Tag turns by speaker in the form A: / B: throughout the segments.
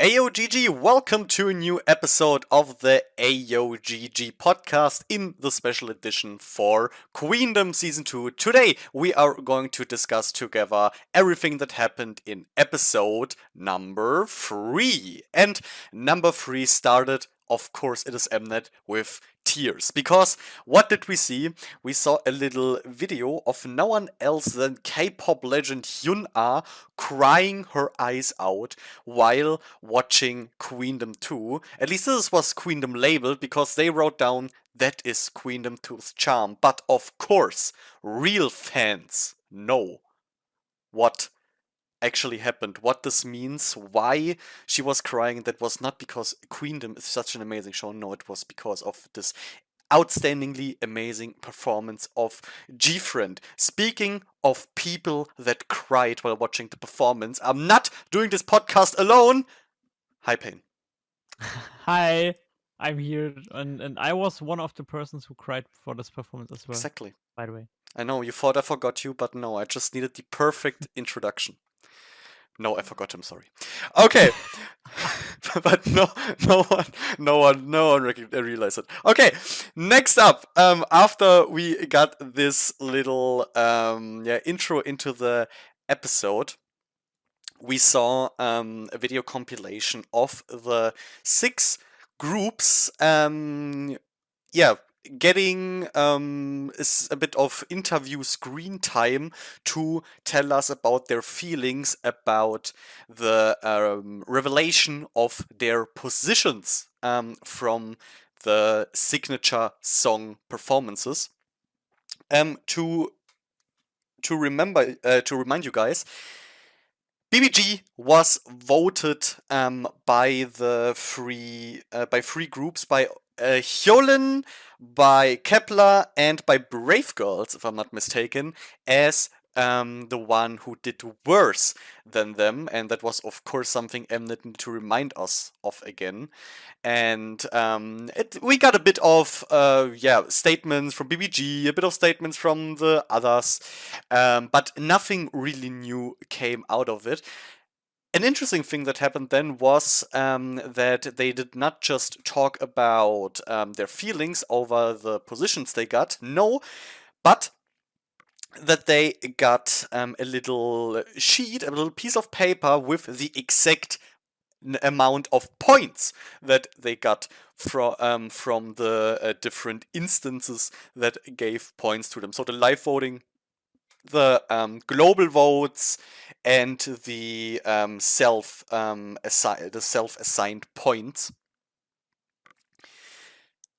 A: AyoGG, welcome to a new episode of the AyoGG podcast in the special edition for Queendom Season 2. Today we are going to discuss together everything that happened in episode number 3. And number 3 started, of course it is Mnet, with tears. Because what did we see? We saw a little video of no one else than K-pop legend Hyolin crying her eyes out while watching Queendom 2. At least this was Queendom labeled because they wrote down that is Queendom 2's charm. But of course, real fans know what actually happened, what this means, why she was crying. That was not because Queendom is such an amazing show. No, it was because of this outstandingly amazing performance of G-Friend. Speaking of people that cried while watching the performance, I'm not doing this podcast alone. Hi, Pain.
B: Hi, I'm here, and I was one of the persons who cried for this performance as well.
A: Exactly.
B: By the way,
A: I know you thought I forgot you, but no, I just needed the perfect introduction. No, I forgot him. Sorry. Okay, but no one realized it. Okay, next up, after we got this little intro into the episode, we saw a video compilation of the 6 groups. Getting is a bit of interview screen time to tell us about their feelings about the revelation of their positions from the signature song performances. To remind you guys, BBG was voted by the three groups, by Hyolin, by Kepler, and by Brave Girls, if I'm not mistaken, as the one who did worse than them, and that was of course something Mnet needed to remind us of again. And we got a bit of statements from BBG, a bit of statements from the others, but nothing really new came out of it. An interesting thing that happened then was that they did not just talk about their feelings over the positions they got, no, but that they got a little sheet, a little piece of paper with the exact amount of points that they got from the different instances that gave points to them. So the live voting, the global votes, and the self-assigned points.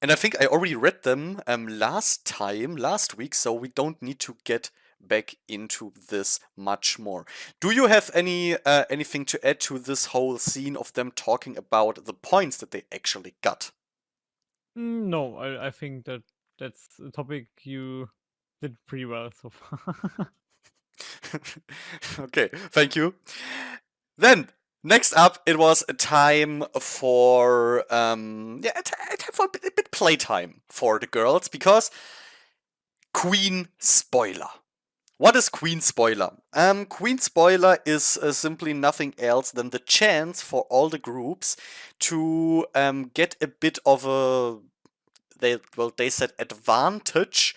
A: And I think I already read them last week, so we don't need to get back into this much more. Do you have anything to add to this whole scene of them talking about the points that they actually got?
B: no, I think that's a topic you did pretty well so far.
A: Okay, thank you. Then next up, it was a time for a bit playtime for the girls, because Queen spoiler. What is Queen spoiler? Queen spoiler is simply nothing else than the chance for all the groups to get a bit of a they said advantage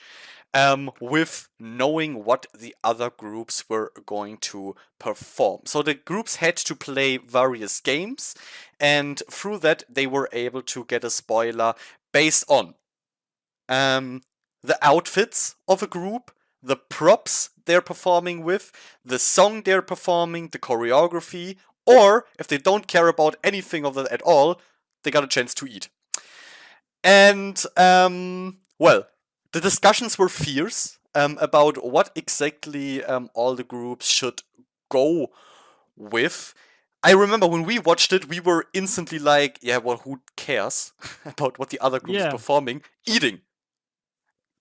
A: with knowing what the other groups were going to perform. So the groups had to play various games, and through that they were able to get a spoiler based on the outfits of a group, the props they're performing with, the song they're performing, the choreography, or if they don't care about anything of that at all, they got a chance to eat. And, the discussions were fierce about what exactly all the groups should go with. I remember when we watched it, we were instantly like, yeah, well, who cares about what the other group is performing? Eating.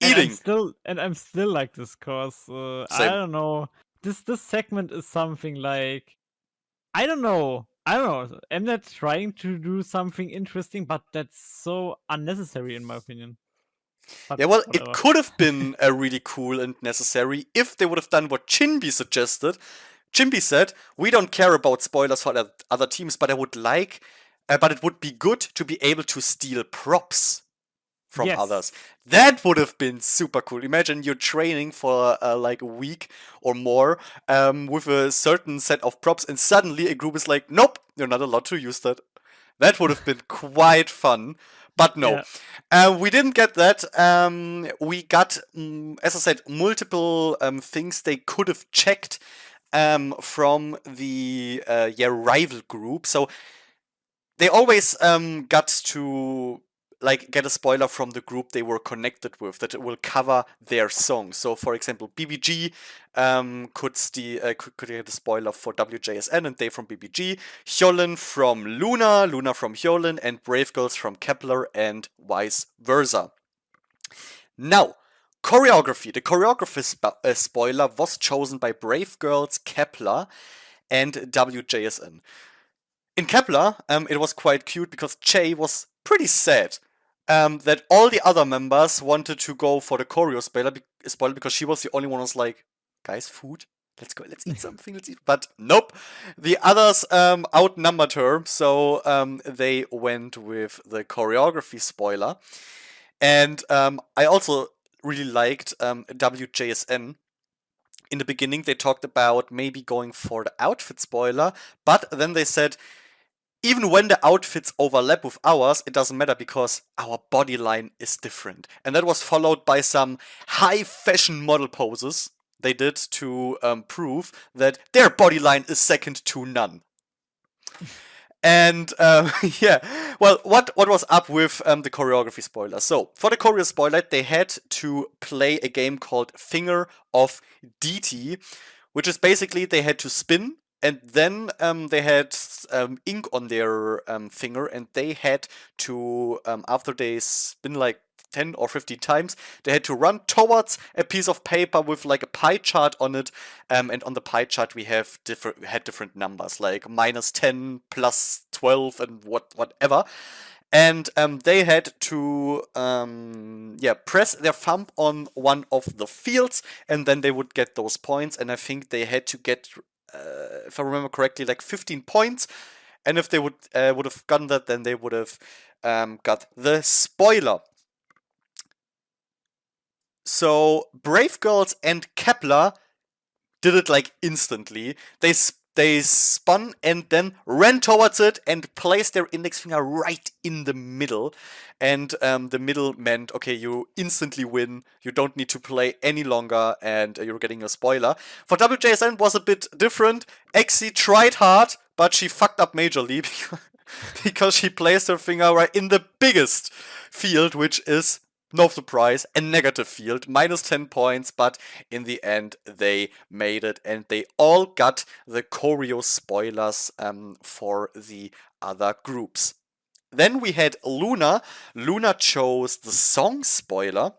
B: I'm still like this, cause I
A: Same.
B: don't know. This segment is something like, I don't know. I'm not trying to do something interesting, but that's so unnecessary in my opinion. But
A: Yeah, well,
B: whatever.
A: it could have been really cool and necessary if they would have done what Chinby suggested. Chimpy said, "We don't care about spoilers for other teams, but but it would be good to be able to steal props from
B: Yes.
A: others." That would have been super cool. Imagine you're training for like a week or more with a certain set of props, and suddenly a group is like, "Nope, you're not allowed to use that." That would have been quite fun. But no, we didn't get that. We got, as I said, multiple things they could have checked from the rival group. So they always got to like get a spoiler from the group they were connected with that will cover their song. So, for example, BBG could get a spoiler for WJSN, and they from BBG. Hyolin from LOONA, LOONA from Hyolin, and Brave Girls from Kepler, and vice versa. Now, choreography. The choreography spoiler was chosen by Brave Girls, Kepler, and WJSN. In Kepler, it was quite cute because Jay was pretty sad that all the other members wanted to go for the choreo spoiler because she was the only one who was like, "Guys, food. Let's go. Let's eat something. Let's eat." But nope, the others outnumbered her, so they went with the choreography spoiler. And I also really liked WJSN. In the beginning, they talked about maybe going for the outfit spoiler, but then they said, even when the outfits overlap with ours, it doesn't matter because our body line is different. And that was followed by some high fashion model poses they did to prove that their body line is second to none. And yeah, well, what was up with the choreography spoiler? So for the choreo spoiler, they had to play a game called Finger of DT, which is basically they had to spin, and then they had ink on their finger, and they had to, after they spin like 10 or 15 times, they had to run towards a piece of paper with like a pie chart on it, and on the pie chart we had different numbers like -10, +12, and whatever. And they had to press their thumb on one of the fields, and then they would get those points. And I think they had to get, if I remember correctly, like 15 points. And if they would have gotten that, then they would have got the spoiler. So Brave Girls and Kepler did it like instantly. They spun and then ran towards it and placed their index finger right in the middle. And the middle meant, okay, you instantly win. You don't need to play any longer, and you're getting a spoiler. For WJSN was a bit different. Exi tried hard, but she fucked up majorly because she placed her finger right in the biggest field, which is, no surprise, a negative field, -10 points, but in the end they made it, and they all got the choreo spoilers for the other groups. Then we had LOONA. LOONA chose the song spoiler,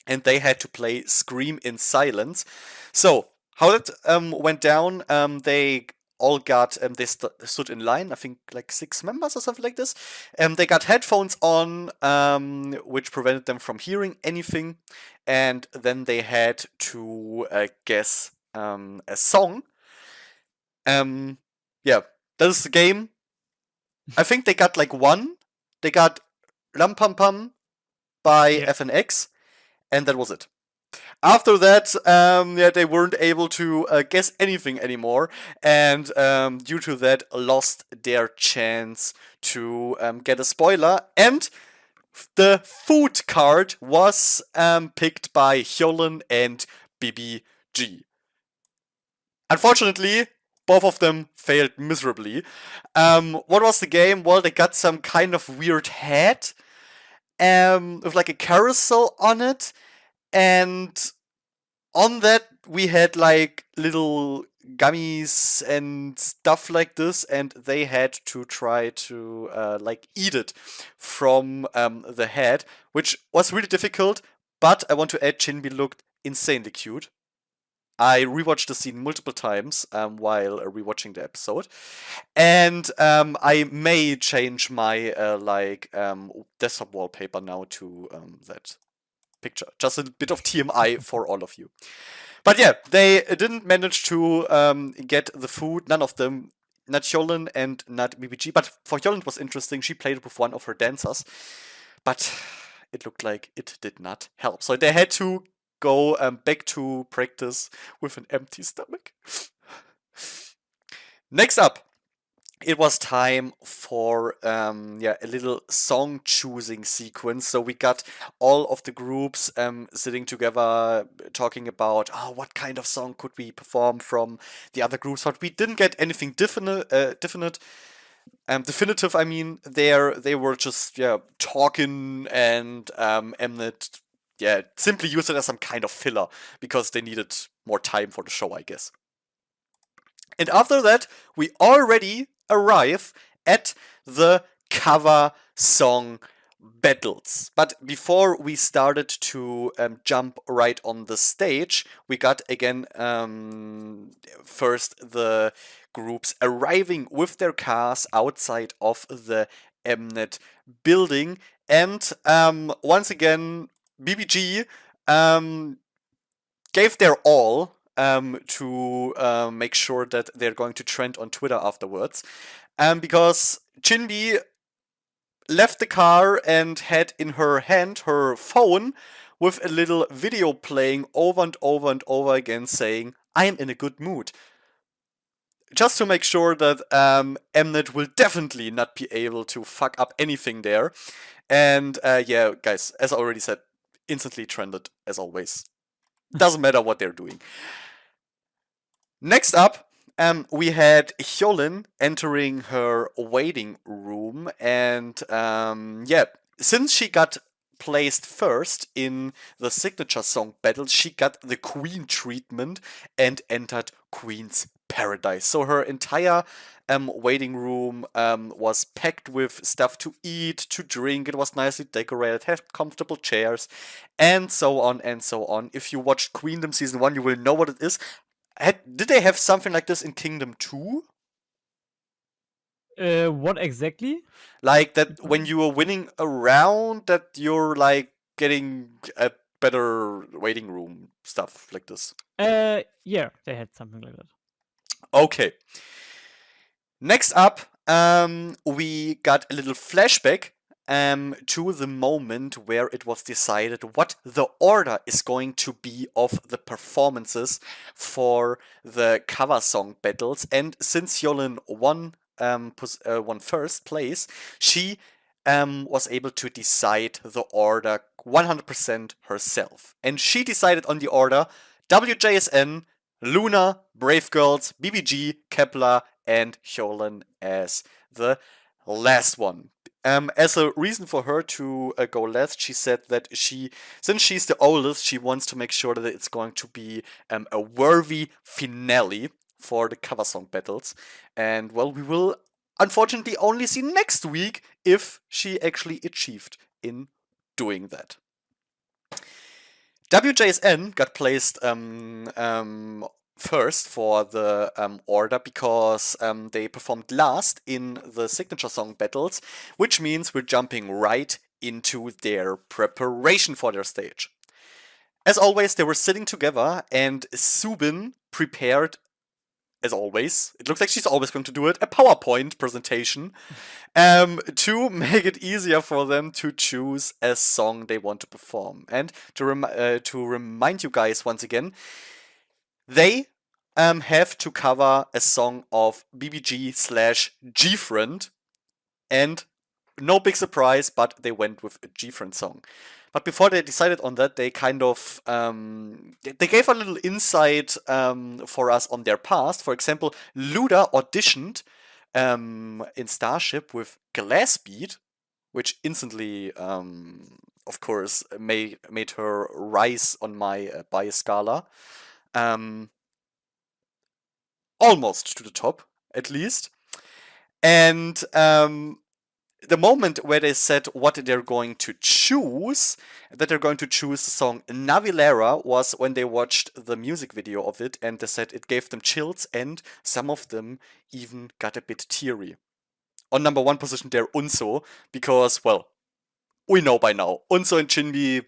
A: and they had to play Scream in Silence. So, how that went down, they all got, they stood in line, I think like 6 members or something like this. They got headphones on, which prevented them from hearing anything. And then they had to guess a song. Yeah, that is the game. I think they got like one. They got Lam Pam Pam by FNX, and that was it. After that, they weren't able to guess anything anymore, and due to that, lost their chance to get a spoiler. And the food card was picked by Hyolin and BBG. Unfortunately, both of them failed miserably. What was the game? Well, they got some kind of weird hat with like a carousel on it. And on that, we had like little gummies and stuff like this, and they had to try to like eat it from the head, which was really difficult. But I want to add, Chinbi looked insanely cute. I rewatched the scene multiple times while rewatching the episode, and I may change my desktop wallpaper now to that picture. Just a bit of TMI for all of you. But yeah, they didn't manage to get the food. None of them. Not Hyolin and not BBG. But for Hyolin, it was interesting. She played with one of her dancers. But it looked like it did not help. So they had to go back to practice with an empty stomach. Next up, it was time for a little song choosing sequence. So we got all of the groups sitting together talking about what kind of song could we perform from the other groups, but we didn't get anything definitive. I mean, they were just talking, and Mnet simply used it as some kind of filler because they needed more time for the show, I guess. And after that, we already arrive at the cover song battles. But before we started to jump right on the stage, we got again first the groups arriving with their cars outside of the Mnet building. And once again, BBG gave their all to make sure that they're going to trend on Twitter afterwards. Because Chinbi left the car and had in her hand her phone with a little video playing over and over and over again saying, "I am in a good mood." Just to make sure that Mnet will definitely not be able to fuck up anything there. And guys, as I already said, instantly trended as always. Doesn't matter what they're doing. Next up, we had Hyolin entering her waiting room, and since she got placed first in the signature song battle, she got the Queen treatment and entered Queen's paradise. So her entire waiting room was packed with stuff to eat, to drink. It was nicely decorated, had comfortable chairs, and so on and so on. If you watched Queendom season 1, you will know what it is. Did they have something like this in Kingdom 2?
B: What exactly?
A: Like that when you were winning a round, that you're like getting a better waiting room stuff like this.
B: Yeah, they had something like that.
A: Okay. Next up, we got a little flashback to the moment where it was decided what the order is going to be of the performances for the cover song battles. And since Hyolin won first place, she was able to decide the order 100% herself. And she decided on the order WJSN, LOONA, Brave Girls, BBG, Kepler, and Hyolin as the last one. As a reason for her to go last, she said that since she's the oldest, she wants to make sure that it's going to be a worthy finale for the cover song battles. And well, we will unfortunately only see next week if she actually achieved in doing that. WJSN got placed first for the order because they performed last in the signature song battles, which means we're jumping right into their preparation for their stage. As always, they were sitting together, and Subin prepared, as always, it looks like she's always going to do it, a PowerPoint presentation to make it easier for them to choose a song they want to perform. And to remind you guys once again, they have to cover a song of BBG/GFriend, and no big surprise, but they went with a GFriend song. But before they decided on that, they kind of they gave a little insight for us on their past. For example, Luda auditioned in Starship with Glassbeat, which instantly, of course, made her rise on my bias scala. Almost to the top, at least. And the moment where they said what they're going to choose, that they're going to choose the song Navillera, was when they watched the music video of it, and they said it gave them chills, and some of them even got a bit teary. On number 1 position there, Unso, because, well, we know by now, Unso and Chinbi,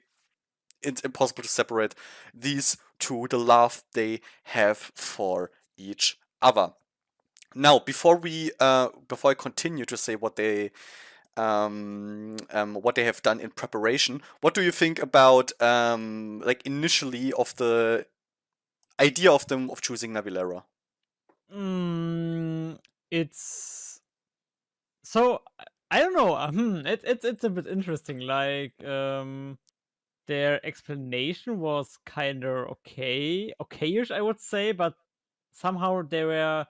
A: it's impossible to separate these to the love they have for each other. Now, before I continue to say what they have done in preparation, what do you think about like initially of the idea of them of choosing Navillera?
B: It's so I don't know. It's a bit interesting. Like their explanation was kind of okayish, I would say, but somehow they were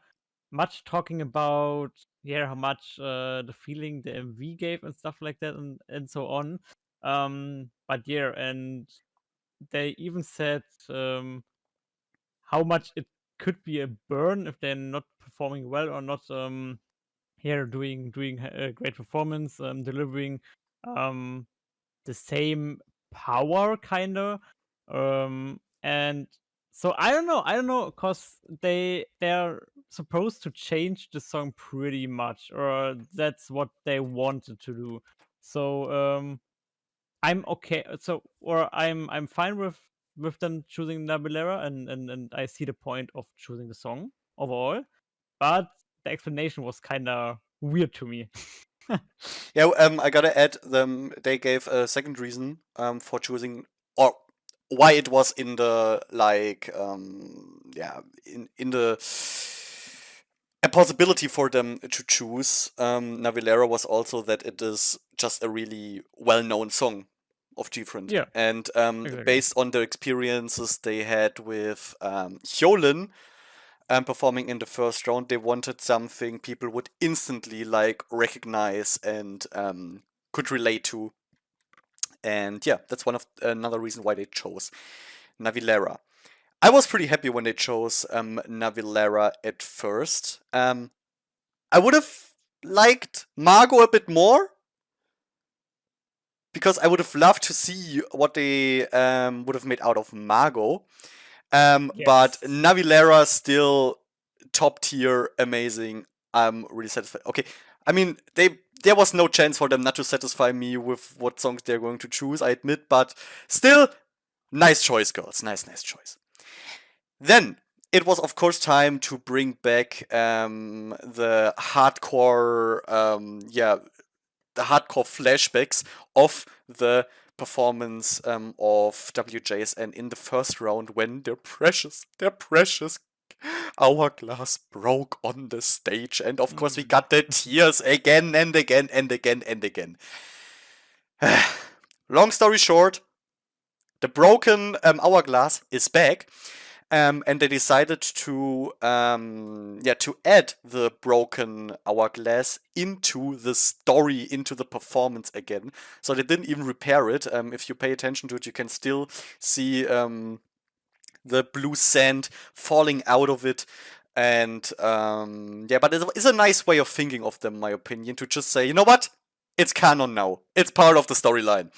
B: much talking about how much the feeling the MV gave and stuff like that and so on. But yeah, and they even said how much it could be a burn if they're not performing well or not doing a great performance, delivering um the same power kinda. And so I don't know, cause they're supposed to change the song pretty much, or that's what they wanted to do. So I'm okay. I'm fine with them choosing Nabillera, and I see the point of choosing the song overall, but the explanation was kinda weird to me.
A: Yeah, I gotta add them. They gave a second reason for choosing, or why it was in the like in the a possibility for them to choose Navillera was also that it is just a really well-known song of Different,
B: Yeah,
A: and
B: exactly.
A: based on the experiences they had with Hyolin performing in the first round, they wanted something people would instantly like recognize and could relate to. And yeah, that's one of another reason why they chose Navillera. I was pretty happy when they chose Navillera at first. I would have liked Margot a bit more because I would have loved to see what they would have made out of Margot. But
B: Yes.
A: Navillera still top tier, amazing. I'm really satisfied. Okay, I mean there was no chance for them not to satisfy me with what songs they're going to choose. I admit, but still, nice choice, girls. Nice choice. Then it was of course time to bring back the hardcore, the hardcore flashbacks of the performance of WJSN in the first round when their precious hourglass broke on the stage, and of course we got the tears again and again and again and again. Long story short, the broken hourglass is back, and they decided to add the broken hourglass into the story, into the performance again. So they didn't even repair it. If you pay attention to it, you can still see the blue sand falling out of it. And but it's a nice way of thinking of them, in my opinion, to just say, you know what, it's canon now. It's part of the storyline.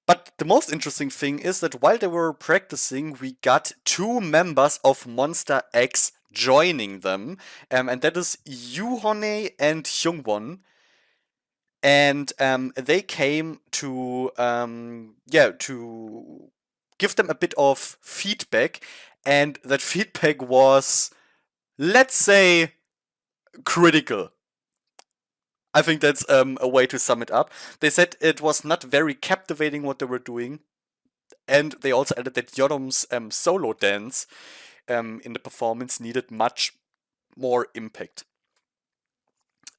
A: But the most interesting thing is that while they were practicing, we got two members of Monster X joining them, and that is Yuhone and Hyungwon. And they came to to give them a bit of feedback, and that feedback was, let's say, critical. I think that's a way to sum it up. They said it was not very captivating what they were doing, and they also added that Yodom's solo dance in the performance needed much more impact.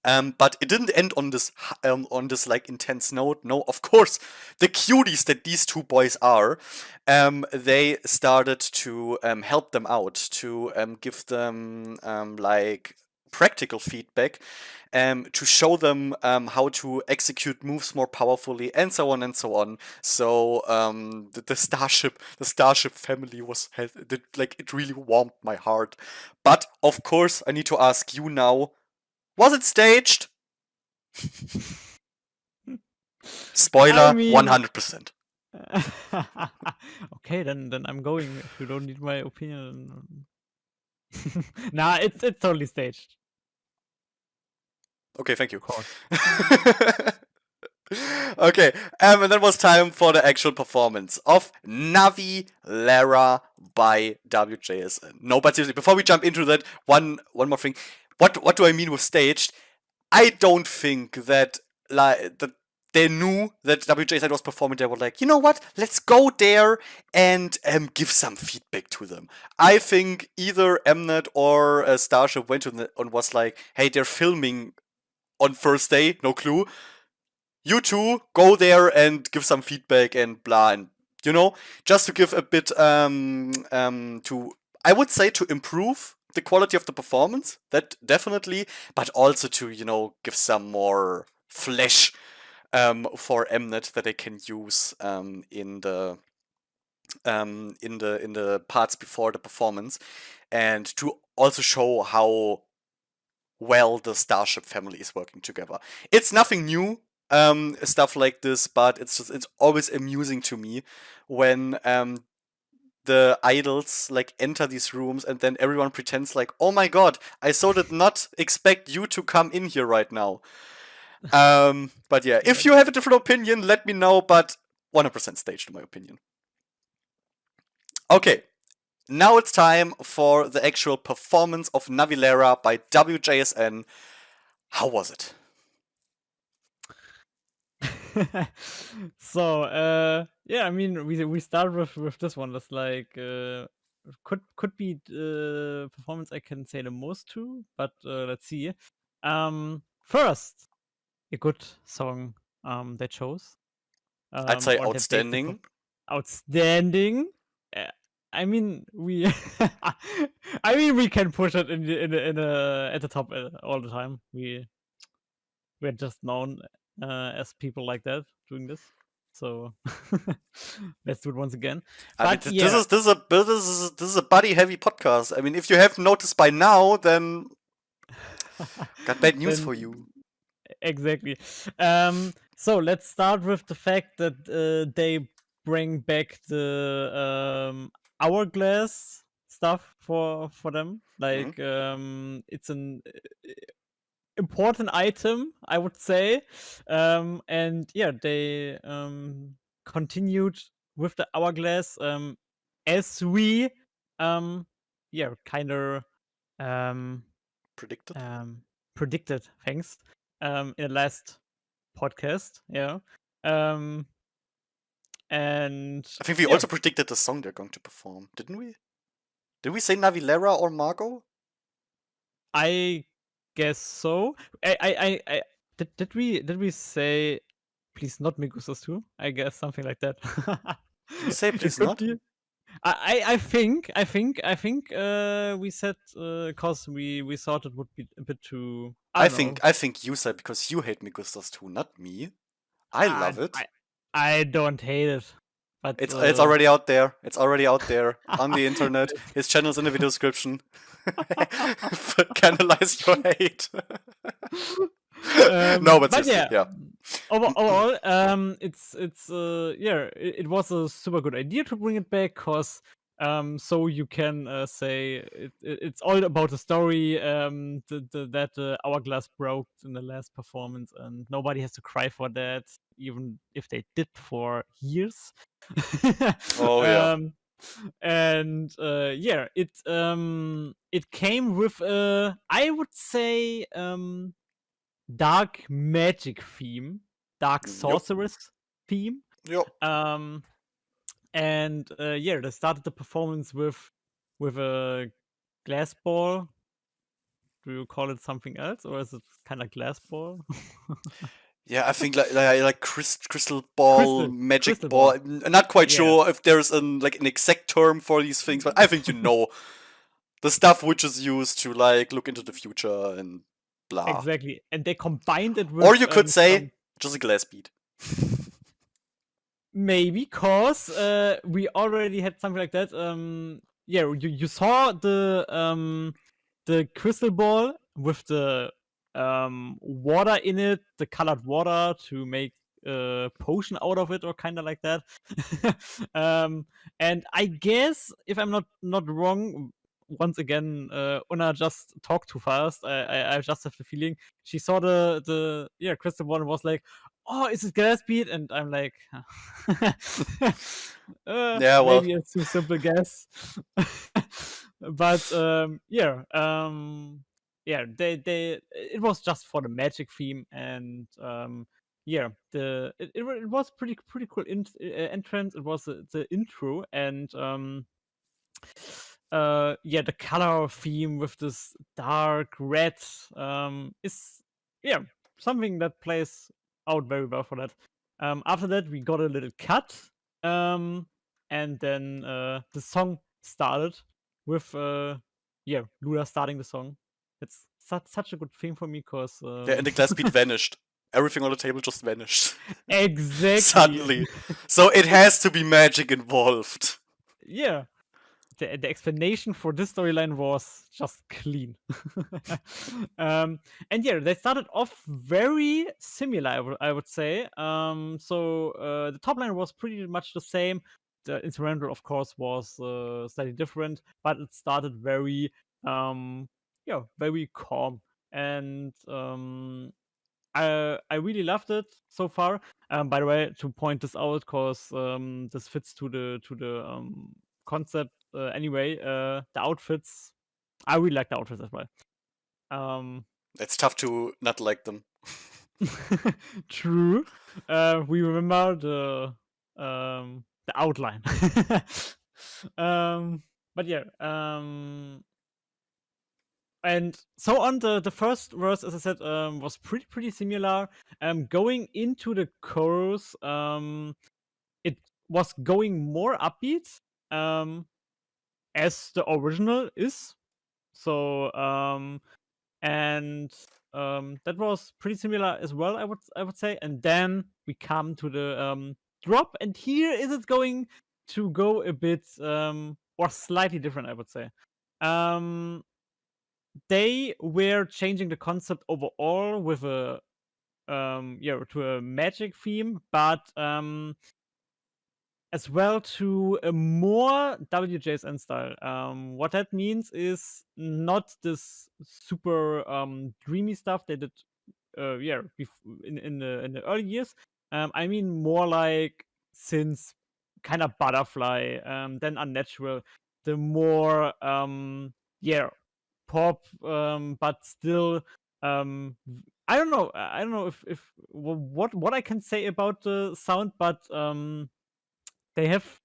A: But it didn't end on this like intense note. No, of course, the cuties that these two boys are, they started to help them out, to give them like practical feedback, to show them how to execute moves more powerfully, and so on and so on. So the starship family like it really warmed my heart. But of course, I need to ask you now. Was it staged?
B: I
A: Spoiler,
B: mean,
A: 100%.
B: okay, then I'm going. If you don't need my opinion, nah, it's totally staged,
A: Okay, thank
B: of
A: you.
B: course.
A: Okay, and that was time for the actual performance of Navillera by WJSN. No, but seriously, before we jump into that, one more thing. What do I mean with staged? I don't think that that they knew that WJSN was performing. They were like, you know what? Let's go there and give some feedback to them. I think either Mnet or Starship went to and was like, hey, they're filming on first day, no clue. You two go there and give some feedback and blah, and just to give a bit to, I would say, to improve the quality of the performance, that definitely, but also to give some more flesh for Mnet that they can use in the parts before the performance, and to also show how well the Starship family is working together. It's nothing new, stuff like this, but it's always amusing to me when the idols like enter these rooms and then everyone pretends like, oh my god, I so did not expect you to come in here right now. But yeah, if you have a different opinion, let me know, but 100% staged in my opinion. Okay, now it's time for the actual performance of Navillera by WJSN. How was it?
B: So yeah, I mean we start with this one. That's like could be the performance I can say the most to, but let's see. First, a good song they chose.
A: I'd say
B: Or they baked the
A: outstanding.
B: outstanding. Uh, I mean we I mean we can push it at the top all the time. We're just known as people like that doing this. So let's do it once again.
A: I mean,
B: But yeah,
A: this is a body heavy podcast. I mean, if you haven't noticed by now, then got bad news
B: then
A: for you.
B: exactly. So let's start with the fact that they bring back the hourglass stuff for them. Like it's an important item, I would say. And yeah, they continued with the hourglass as we yeah kind of um,
A: Predicted.
B: predicted. Thanks. In the last podcast, yeah. Um, and
A: I think we
B: yeah,
A: also predicted the song they're going to perform, didn't we? Did we say Navillera or Margot?
B: I guess so. I did we say please not Migusas too? I guess something like that.
A: Did we say
B: It
A: please
B: could
A: not?
B: be. I think we said cause we thought it would be a bit too I
A: I
B: don't know.
A: think you said because you hate Migustas too, not me. I
B: I
A: love it.
B: I, I don't hate it, but
A: It's already out there. It's already out there on the internet. His channel's in the video description. Canalize your hate. No, but
B: but
A: seriously,
B: yeah,
A: yeah.
B: overall, it's yeah, it was a super good idea to bring it back, cause so you can say it's all about the story that the hourglass broke in the last performance, and nobody has to cry for that, even if they did for years.
A: Oh yeah.
B: um, and yeah, it came with I would say dark magic theme, dark
A: Yep.
B: sorceress theme.
A: Yep.
B: Um, and yeah, they started the performance with a glass ball. Do you call it something else, or is it kind of glass ball?
A: Yeah, I think like crystal ball, magic
B: Crystal ball.
A: ball. I'm not quite
B: Yeah,
A: sure if there's an exact term for these things, but I think the stuff which is used to like look into the future and blah.
B: exactly. And they combined it
A: Or
B: with
A: you could say
B: some
A: just a glass bead.
B: maybe cause we already had something like that. Yeah, you saw the crystal ball with the water in it, the colored water to make a potion out of it, or kind of like that. um, and I guess if I'm not wrong, once again, Una just talked too fast. I just have the feeling she saw the crystal ball and was like, "Oh, is it gas speed?" And I'm like,
A: Yeah, well,
B: maybe it's too simple guess. But they it was just for the magic theme, and it was pretty cool entrance. It was the intro, and the color theme with this dark red is something that plays out very well for that. After that, we got a little cut, and then the song started with Luna starting the song. It's such a good thing for me because
A: yeah, and the glass bead vanished. Everything on the table just vanished.
B: exactly
A: Suddenly. So it has to be magic involved.
B: yeah. The explanation for this storyline was just clean. And they started off very similar, I would say. The top line was pretty much the same. The instrumental, of course, was slightly different, but it started very, very calm. And I really loved it so far. By the way, to point this out, because this fits to the concept anyway. The outfits, I really like the outfits as well.
A: It's tough to not like them.
B: True. We remember the outline. But yeah. And so on, the first verse, as I said, was pretty similar. Going into the chorus, it was going more upbeat, as the original is. So and that was pretty similar as well, I would say. And then we come to the drop, and here is it going to go a bit or slightly different, I would say. They were changing the concept overall with a to a magic theme, but as well to a more WJSN style. What that means is not this super dreamy stuff they did in the early years. I mean more like since kind of butterfly, then unnatural, the more pop, but still I don't know. I don't know if what I can say about the sound, but they have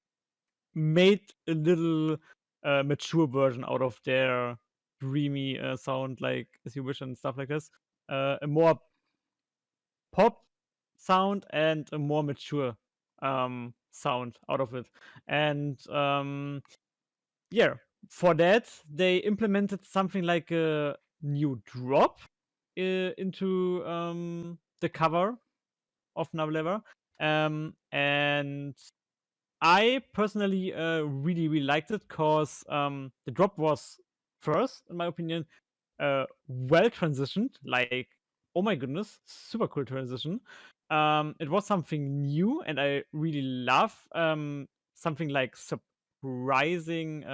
B: made a little mature version out of their dreamy sound, like As You Wish and stuff like this. A more pop sound and a more mature sound out of it. And for that, they implemented something like a new drop into the cover of Navillera. And I personally really liked it because the drop was first, in my opinion, well transitioned. Like, oh my goodness, super cool transition. It was something new, and I really love something like surprising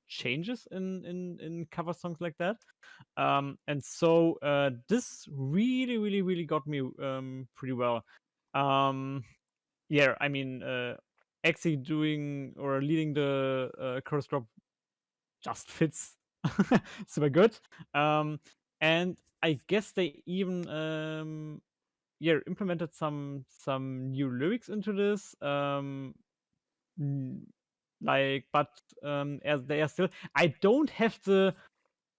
B: changes in cover songs like that. And so this really got me pretty well. I mean, actually doing or leading the chorus drop just fits super good. And I guess they even implemented some new lyrics into this. But as they are still, I don't have the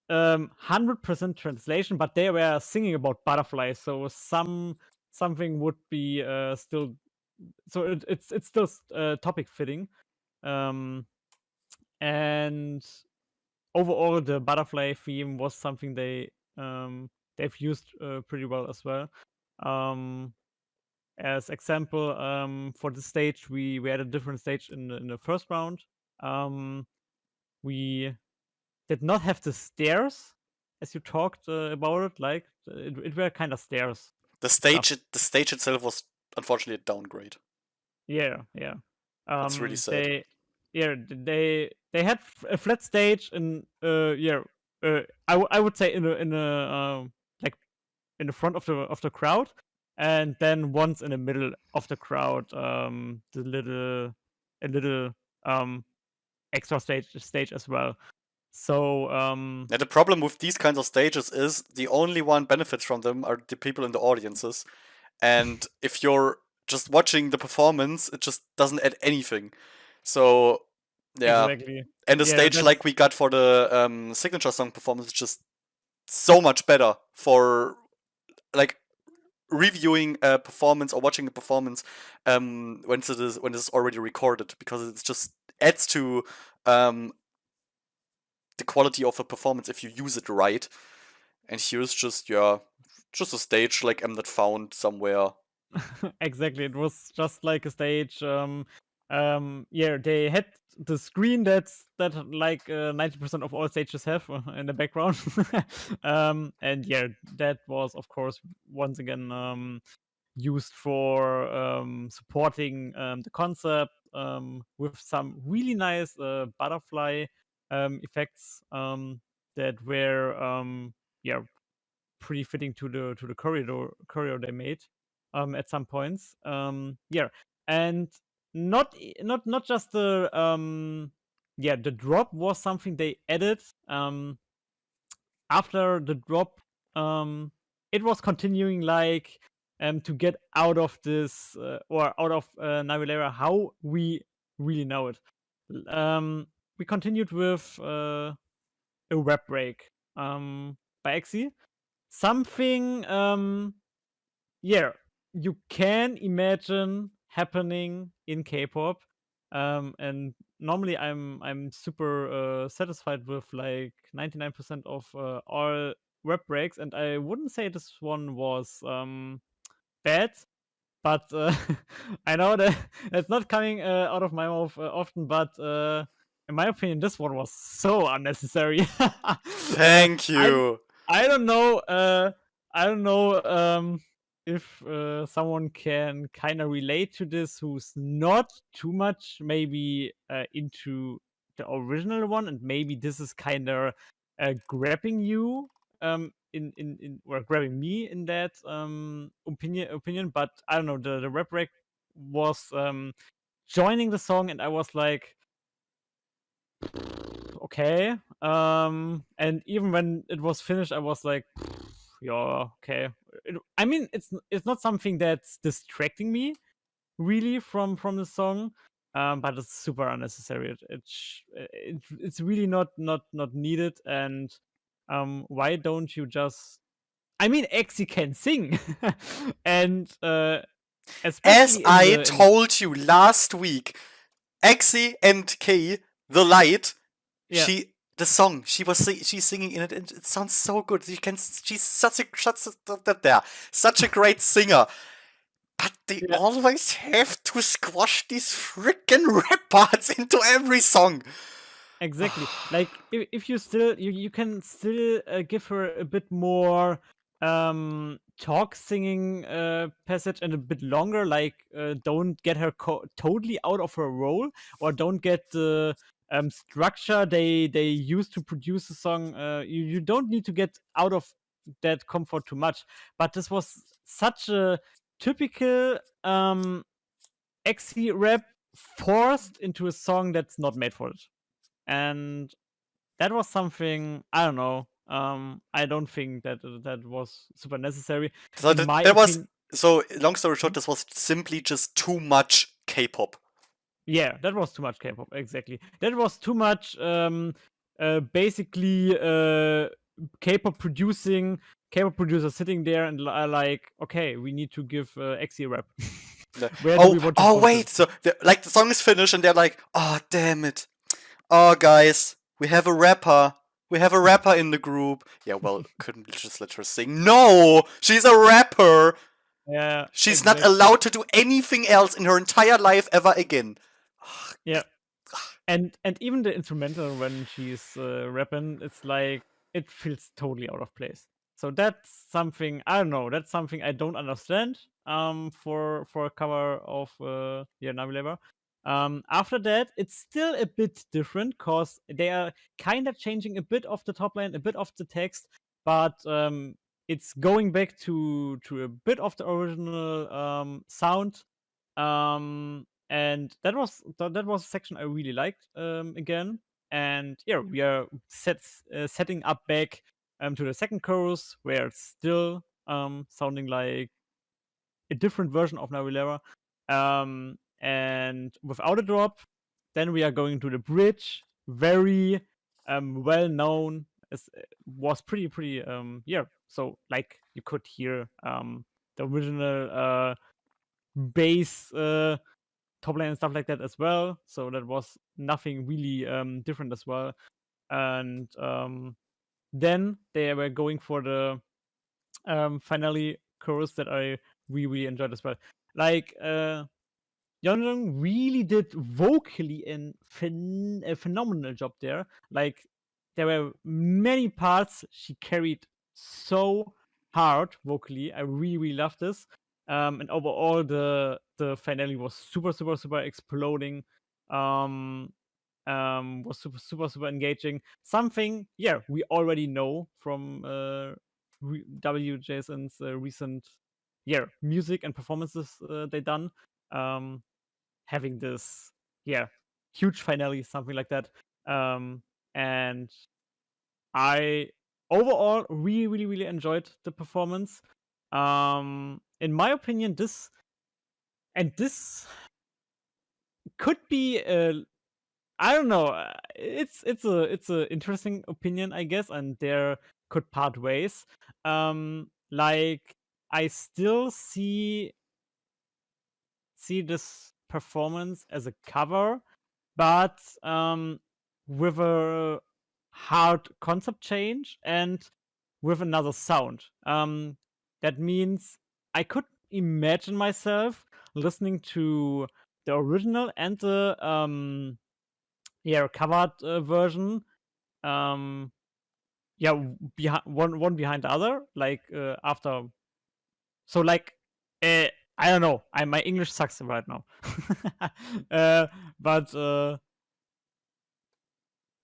B: 100% translation, but they were singing about butterflies, so something would be still. So it's still topic fitting, and overall the butterfly theme was something they've used pretty well as well. As example, for the stage, we had a different stage in the first round. We did not have the stairs as you talked about it. Like it were kind of stairs.
A: The stage itself was unfortunately a downgrade.
B: Yeah.
A: That's really sad.
B: they had a flat stage in I would say in a like in the front of the crowd, and then once in the middle of the crowd, a little um extra stage as well. So
A: Yeah, the problem with these kinds of stages is the only one benefits from them are the people in the audiences. And if you're just watching the performance, it just doesn't add anything. So, yeah.
B: exactly,
A: And the
B: yeah,
A: stage like we got for the signature song performance is just so much better for like reviewing a performance or watching a performance when it's already recorded, because it just adds to the quality of a performance if you use it right. And here's just just a stage like Mnet found somewhere.
B: exactly. It was just like a stage. Yeah, they had the screen that like 90% of all stages have in the background. And yeah, that was of course once again used for supporting the concept with some really nice butterfly effects that were yeah, pretty fitting to the choreo they made at some points. Yeah, and not just the yeah, the drop was something they added after the drop. It was continuing like to get out of this or out of Navillera how we really know it. We continued with a rap break by Exi, something yeah, you can imagine happening in K-pop. And normally I'm super satisfied with like 99% of all rap breaks, and I wouldn't say this one was bad, but I know that it's not coming out of my mouth often, but in my opinion, this one was so unnecessary.
A: Thank
B: I
A: you.
B: I don't know. I don't know if someone can kind of relate to this who's not too much maybe into the original one, and maybe this is kind of grabbing you in or grabbing me in that opinion. But I don't know, the rap rec was joining the song, and I was like, okay. And even when it was finished, I was like, yeah, okay. I mean, it's not something that's distracting me really from the song, but it's super unnecessary. It's really not needed. And why don't you just? I mean, Exi can sing, and
A: As
B: especially in
A: I
B: the
A: told you last week, Axie and K, the light,
B: yeah,
A: the song she's singing in it, and it sounds so good. She's such a great singer. But they
B: yeah.
A: always have to squash these freaking rap parts into every song.
B: Exactly. Like if you still you can still give her a bit more talk singing passage and a bit longer. Like don't get her totally out of her role, or don't get the structure they use to produce a song. You don't need to get out of that comfort too much. But this was such a typical exi rap forced into a song that's not made for it. And that was something, I don't know. I don't think that was super necessary,
A: So
B: in my
A: that was
B: opinion.
A: so. Long story short, this was simply just too much K-pop.
B: Yeah, that was too much K-pop. Exactly, that was too much. Basically, K-pop producing, K-pop producer sitting there and like, okay, we need to give Exi a rap. Where do we want to
A: Oh,
B: put this?
A: wait. So like the song is finished, and they're like, oh damn it. Oh guys, we have a rapper. We have a rapper in the group. Yeah, well, couldn't we just let her sing? No, she's a rapper.
B: Yeah,
A: She's not
B: exactly.
A: allowed to do anything else in her entire life ever again.
B: Yeah. And even the instrumental when she's rapping, it's like it feels totally out of place. So that's something, I don't know. That's something I don't understand. For a cover of yeah, Navillera. After that, it's still a bit different because they are kind of changing a bit of the top line, a bit of the text, but it's going back to a bit of the original sound. And that was a section I really liked again. And yeah, we are setting up back to the second chorus where it's still sounding like a different version of Navillera. And without a drop, then we are going to the bridge. Very well known. Was pretty yeah. So like you could hear the original bass top line and stuff like that as well. So that was nothing really different as well. And then they were going for the finale chorus that I really enjoyed as well. Like Yeonjung really did vocally a phenomenal job there. Like there were many parts she carried so hard vocally. I really loved this. And overall the finale was super exploding. Was super engaging. Something, yeah, we already know from WJSN's recent, yeah, music and performances they done. Having this, yeah, huge finale, something like that. And I overall really enjoyed the performance. In my opinion, this could be I don't know. It's a interesting opinion, I guess, and there could part ways. Like I still see this performance as a cover, but with a hard concept change and with another sound. That means I could imagine myself listening to the original and the covered version. One behind the other, like after. So like, I don't know. My English sucks right now. But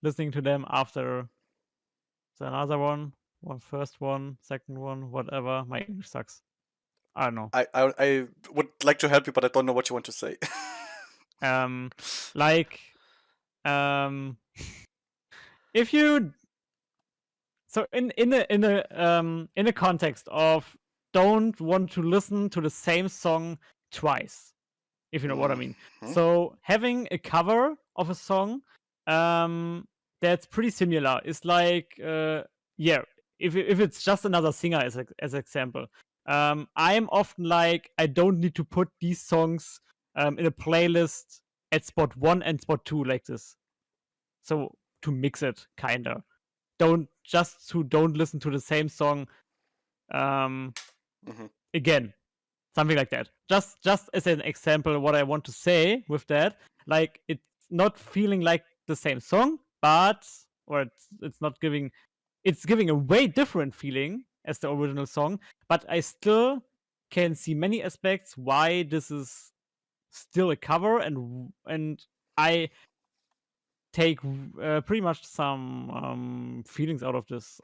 B: listening to them after another one, first one, second one, whatever. My English sucks. I don't know.
A: I would like to help you, but I don't know what you want to say.
B: Like, if you so in a context of don't want to listen to the same song twice, if you know what I mean. So having a cover of a song that's pretty similar is like yeah, if it's just another singer as example. I'm often like, I don't need to put these songs in a playlist at spot 1 and spot 2 like this. So to mix it, kinda. Don't listen to the same song again. Something like that. Just as an example, what I want to say with that, like it's not feeling like the same song, but it's not giving it's giving a way different feeling as the original song, but I still can see many aspects why this is still a cover, and I take pretty much some feelings out of this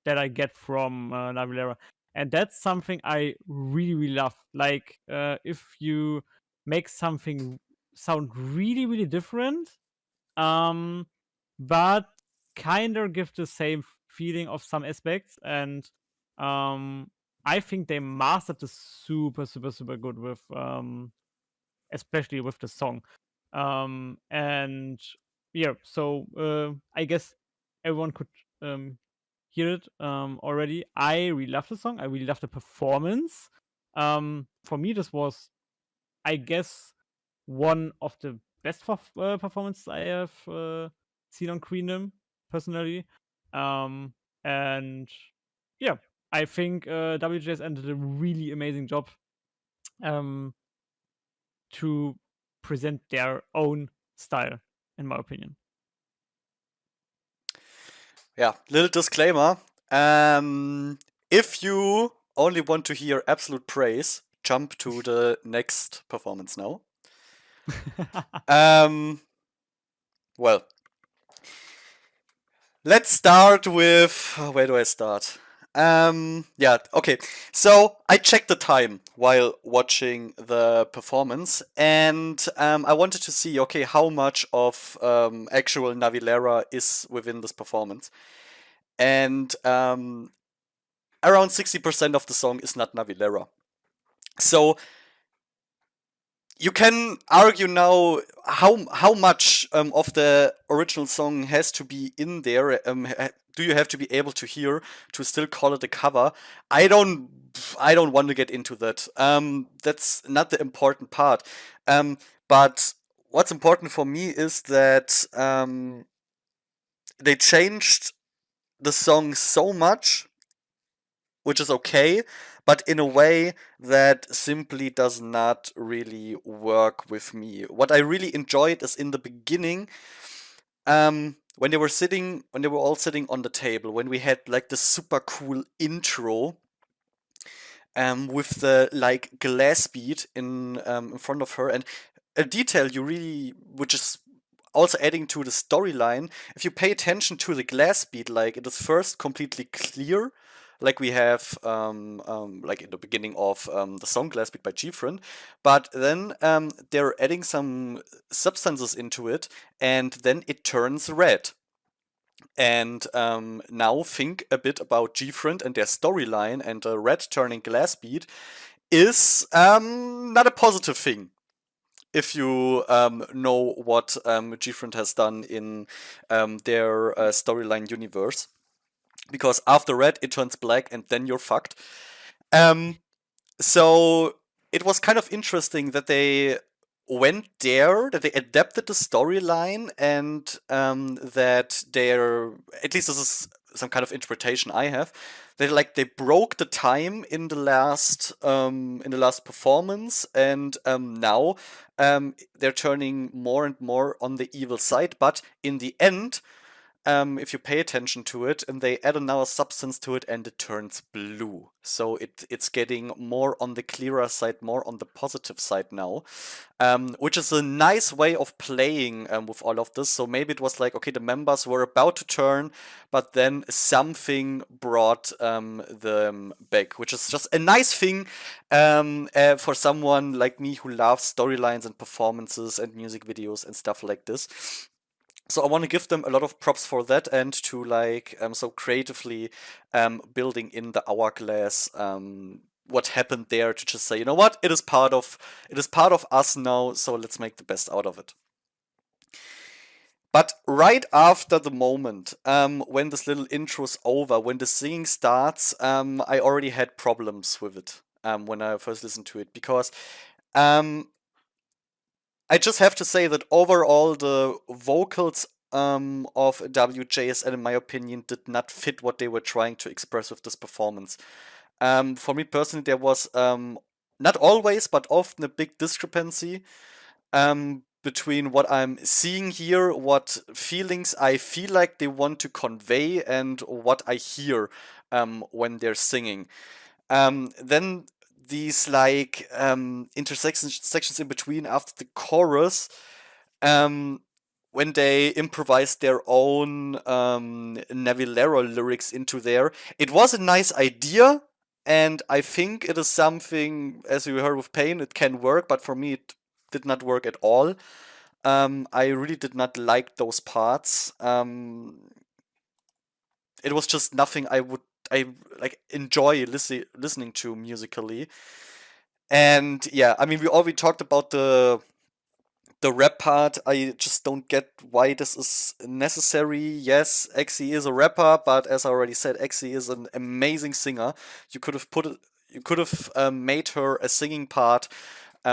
B: that I get from Navillera. And that's something I really love. Like, if you make something sound really different, but kind of give the same feeling of some aspects. And I think they mastered this super good with, especially with the song. And yeah, so I guess everyone could hear it already. I really love the song. I really love the performance. For me, this was, I guess, one of the best performances I have seen on Queendom personally. And yeah, I think WJSN did a really amazing job to present their own style, in my opinion.
A: Yeah, little disclaimer. If you only want to hear absolute praise, jump to the next performance now. Um, well, let's start with where do I start? Yeah, okay. So I checked the time while watching the performance, and I wanted to see, okay, how much of actual Navillera is within this performance. And around 60% of the song is not Navillera. So you can argue now how much of the original song has to be in there. Do you have to be able to hear to still call it a cover? I don't want to get into that. That's not the important part. But what's important for me is that they changed the song so much, which is okay, but in a way that simply does not really work with me. What I really enjoyed is in the beginning, when they were all sitting on the table, when we had like the super cool intro, with the like glass bead in front of her, and a detail you really, which is also adding to the storyline. If you pay attention to the glass bead, like it is first completely clear, like we have like in the beginning of the song Glass Beat by G-Friend, but then they're adding some substances into it, and then it turns red. And now think a bit about G-Friend and their storyline, and the red turning glass bead is not a positive thing if you know what G-Friend has done in their storyline universe. Because after red, it turns black, and then you're fucked. Um, so it was kind of interesting that they went there, that they adapted the storyline, and that they're, at least this is some kind of interpretation I have. They broke the time in the last performance, and now they're turning more and more on the evil side. But in the end, if you pay attention to it, and they add another substance to it, and it turns blue. So it's getting more on the clearer side, more on the positive side now, which is a nice way of playing with all of this. So maybe it was like, okay, the members were about to turn, but then something brought them back, which is just a nice thing for someone like me who loves storylines and performances and music videos and stuff like this. So I want to give them a lot of props for that, and to like so creatively building in the hourglass, what happened there, to just say, you know what, it is part of us now, so let's make the best out of it. But right after the moment, when this little intro's over, when the singing starts, I already had problems with it when I first listened to it, because um, I just have to say that overall the vocals of WJSN, in my opinion, did not fit what they were trying to express with this performance. For me personally, there was not always, but often a big discrepancy between what I'm seeing here, what feelings I feel like they want to convey, and what I hear when they're singing. Then these like intersections sections in between after the chorus, um, when they improvised their own Navillera lyrics into there, it was a nice idea, and I think it is something, as we heard with Pain, it can work, but for me it did not work at all. I really did not like those parts. It was just nothing I like enjoy listening to musically. And yeah, I mean, we already talked about the rap part. I just don't get why this is necessary. Yes, EXE is a rapper, but as I already said, EXE is an amazing singer. You could have you could have made her a singing part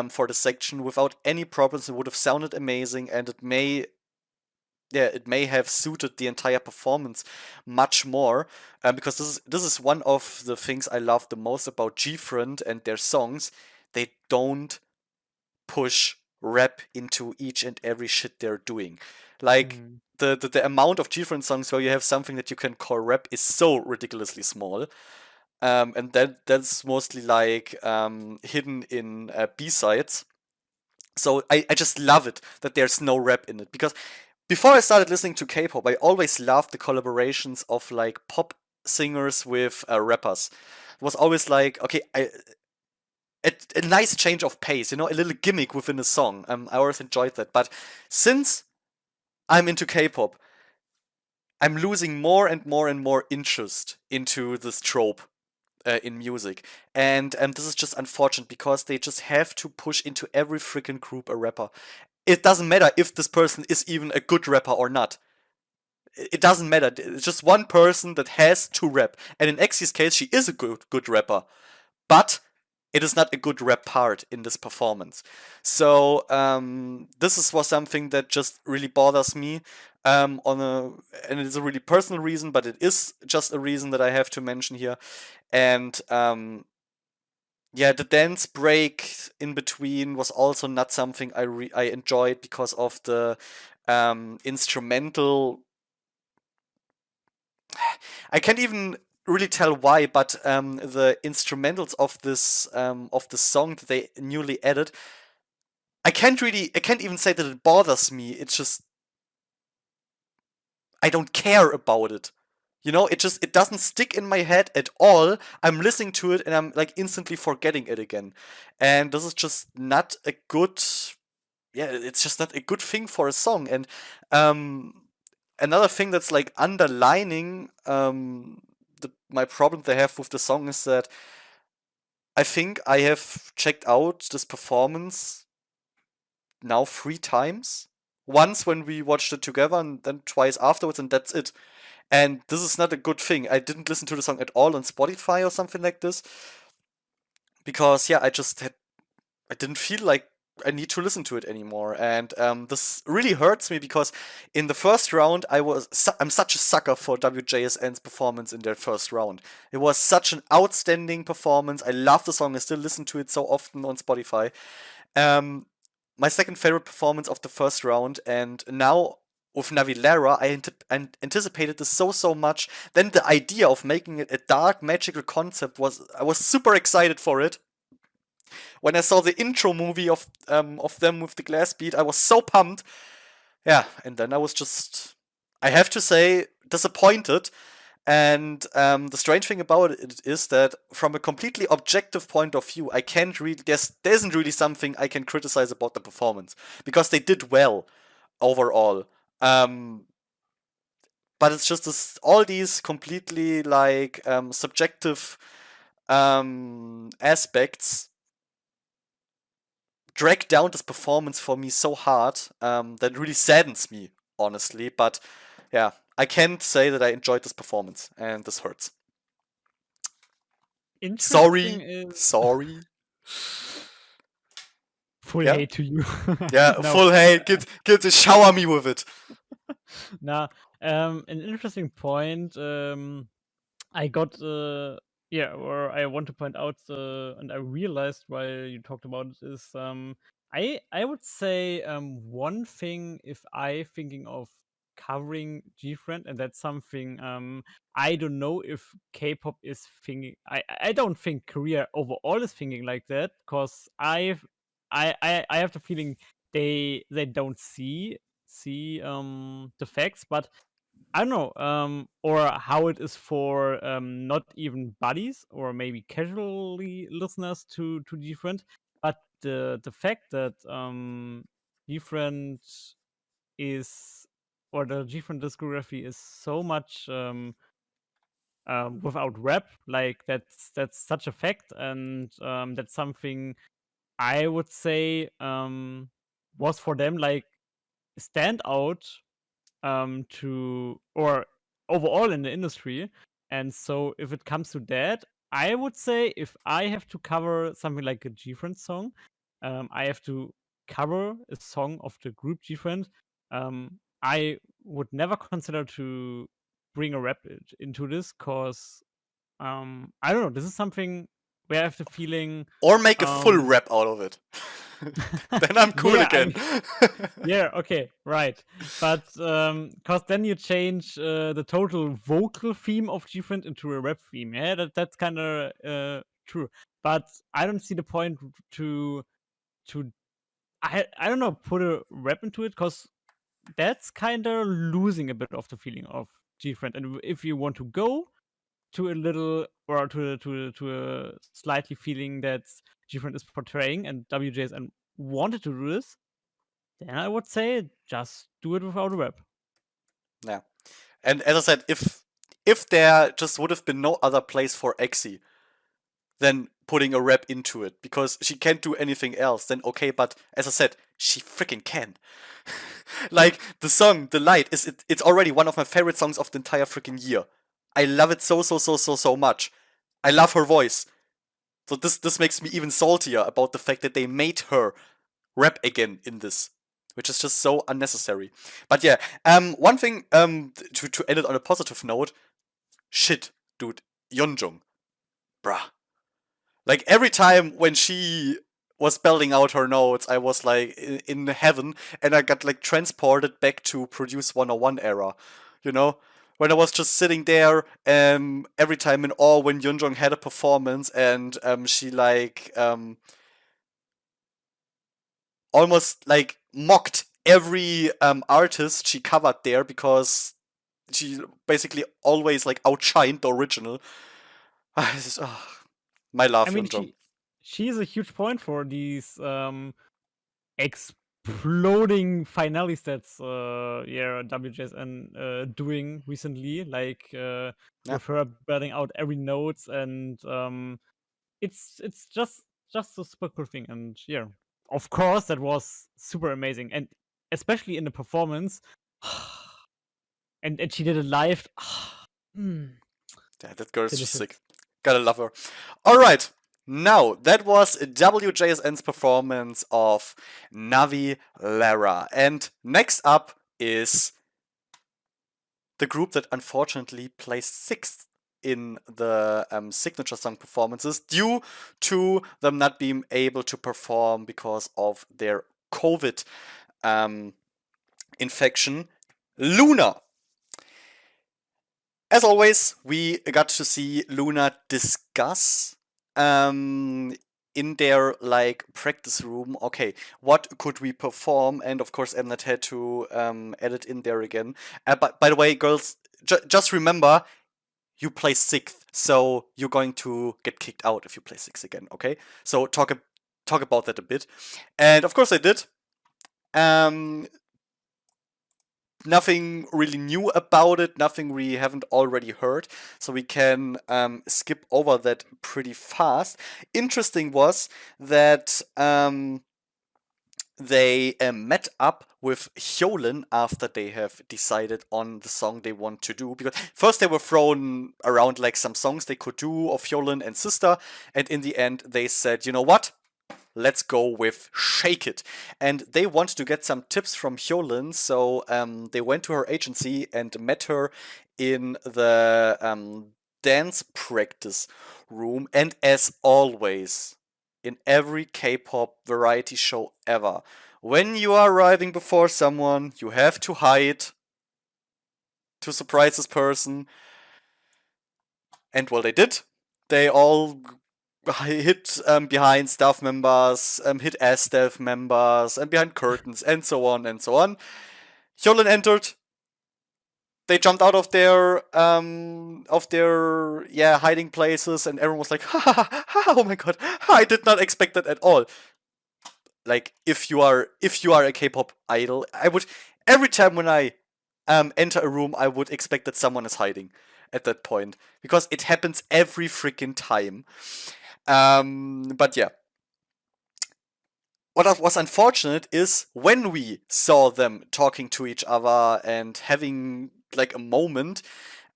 A: for the section without any problems. It would have sounded amazing, and it may have suited the entire performance much more, because this is one of the things I love the most about G-Friend and their songs. They don't push rap into each and every shit they're doing. Like
B: Mm.
A: the amount of G-Friend songs where you have something that you can call rap is so ridiculously small. and that's mostly like hidden in B-sides. So I just love it that there's no rap in it, because before I started listening to K-pop, I always loved the collaborations of like pop singers with rappers. It was always like, okay, a nice change of pace, a little gimmick within a song. I always enjoyed that. But since I'm into K-pop, I'm losing more and more and more interest into this trope in music. And this is just unfortunate, because they just have to push into every freaking group a rapper. It doesn't matter if this person is even a good rapper or not. It doesn't matter. It's just one person that has to rap. And in Xy's case, she is a good rapper. But it is not a good rap part in this performance. So was something that just really bothers me. And it is a really personal reason, but it is just a reason that I have to mention here. And yeah, the dance break in between was also not something I enjoyed, because of the instrumental. I can't even really tell why, but the instrumentals of this song that they newly added, I can't even say that it bothers me. It's just I don't care about it. It doesn't stick in my head at all. I'm listening to it and I'm like instantly forgetting it again. And this is just not a good, yeah, it's just not a good thing for a song. And another thing that's like underlining my problem they have with the song is that I think I have checked out this performance now 3 times. Once when we watched it together, and then twice afterwards, and that's it. And this is not a good thing. I didn't listen to the song at all on Spotify or something like this, because yeah, I didn't feel like I need to listen to it anymore. And this really hurts me, because in the first round I'm such a sucker for WJSN's performance in their first round. It was such an outstanding performance. I love the song. I still listen to it so often on Spotify. Um, my second favorite performance of the first round, and now with Navillera, I anticipated this so much. Then the idea of making it a dark magical concept I was super excited for it. When I saw the intro movie of them with the glass bead, I was so pumped. Yeah, and then I was just, I have to say, disappointed. And the strange thing about it is that from a completely objective point of view, I can't really, there isn't really something I can criticize about the performance, because they did well overall. But it's just all these completely like subjective aspects drag down this performance for me so hard that really saddens me, honestly. But yeah, I can't say that I enjoyed this performance, and this hurts.
B: Interesting
A: Sorry,
B: is
A: sorry.
B: full
A: Yeah,
B: hate to you.
A: yeah,
B: No.
A: full hate. Get to shower me with it.
B: Now, an interesting point. I got yeah, or I want to point out, and I realized while you talked about it is I would say one thing, if I thinking of covering G-Friend, and that's something I don't know if K-pop is thinking. I don't think Korea overall is thinking like that, because I have the feeling they don't see the facts, but I don't know, or how it is for not even buddies or maybe casually listeners to different, but the fact that different is, or the different discography is so much without rap, like that's such a fact, and that's something I would say was for them like stand out to, or overall in the industry. And so if it comes to that, I would say if I have to cover something like a G-Friend song, I have to cover a song of the group G-Friend. I would never consider to bring a rap into this, because I don't know, this is something where I have the feeling
A: Or make a full
B: um
A: rap out of it. Then I'm cool
B: Yeah,
A: again.
B: yeah, okay, right. But cause then you change the total vocal theme of G-Friend into a rap theme. Yeah, that's kind of true. But I don't see the point to I don't know, put a rap into it, cause that's kind of losing a bit of the feeling of G-Friend. And if you want to go to a little or to a slightly feeling that G-Friend is portraying, and WJSN wanted to do this, then I would say just do it without a rap.
A: Yeah. And as I said, if there just would have been no other place for Exy than putting a rap into it, because she can't do anything else, then okay, but as I said, she freaking can. Like, the song, The Light, it's already one of my favorite songs of the entire freaking year. I love it so much. I love her voice. So this makes me even saltier about the fact that they made her rap again in this, which is just so unnecessary. But yeah, one thing to end it on a positive note, shit, dude, Yeonjung, bruh. Like every time when she was spelling out her notes, I was like in heaven, and I got like transported back to Produce 101 era, you know? When I was just sitting there, every time in awe when Yunjong had a performance, and she like almost like mocked every artist she covered there, because she basically always like outshined the original. My love,
B: I mean,
A: Yunjong.
B: she's a huge point for these exploding finales that's yeah WJSN doing recently, like
A: Yeah.
B: with her belting out every notes, and it's just a super cool thing. And yeah, of course that was super amazing, and especially in the performance. And she did it live. Mm,
A: Yeah, that girl is just
B: delicious.
A: sick. Gotta love her. Alright, now that was WJSN's performance of Navillera. And next up is the group that unfortunately placed sixth in the signature song performances due to them not being able to perform because of their COVID infection. LOONA. As always, we got to see LOONA discuss in their like practice room. Okay, what could we perform? And of course, Mnet had to edit in there again. But by the way, girls, just remember you play sixth, so you're going to get kicked out if you play sixth again. Okay, so talk about that a bit. And of course, I did. Um, Nothing really new about it, nothing we haven't already heard, so we can skip over that pretty fast. Interesting was that they met up with Hyolin after they have decided on the song they want to do, because first they were thrown around like some songs they could do of Hyolin and Sister, and in the end they said, you know what? Let's go with Shake It. And they want to get some tips from Hyolin, so they went to her agency and met her in the dance practice room. And as always, in every K-pop variety show ever, when you are arriving before someone, you have to hide to surprise this person. And well, they did. They all hid behind staff members, hid as staff members, and behind curtains, and so on and so on. Hyolin entered. They jumped out of their hiding places, and everyone was like, ha, ha, ha, ha, oh my god, I did not expect that at all. Like, if you are a K-pop idol, I would, every time when I enter a room, I would expect that someone is hiding at that point, because it happens every freaking time. But yeah. What was unfortunate is when we saw them talking to each other and having like a moment,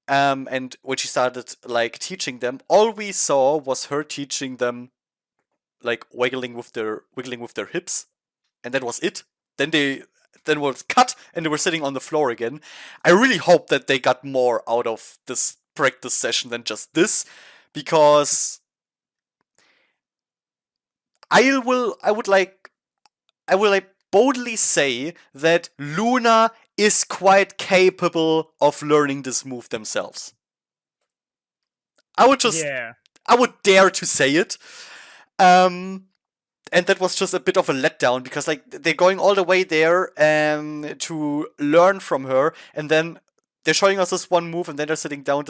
A: and when she started like teaching them, all we saw was her teaching them like wiggling with their hips, and that was it. Then was cut, and they were sitting on the floor again. I really hope that they got more out of this practice session than just this, because I would like I will like boldly say that LOONA is quite capable of learning this move themselves. I would dare to say it. And that was just a bit of a letdown because like they're going all the way there to learn from her, and then they're showing us this one move, and then they're sitting down.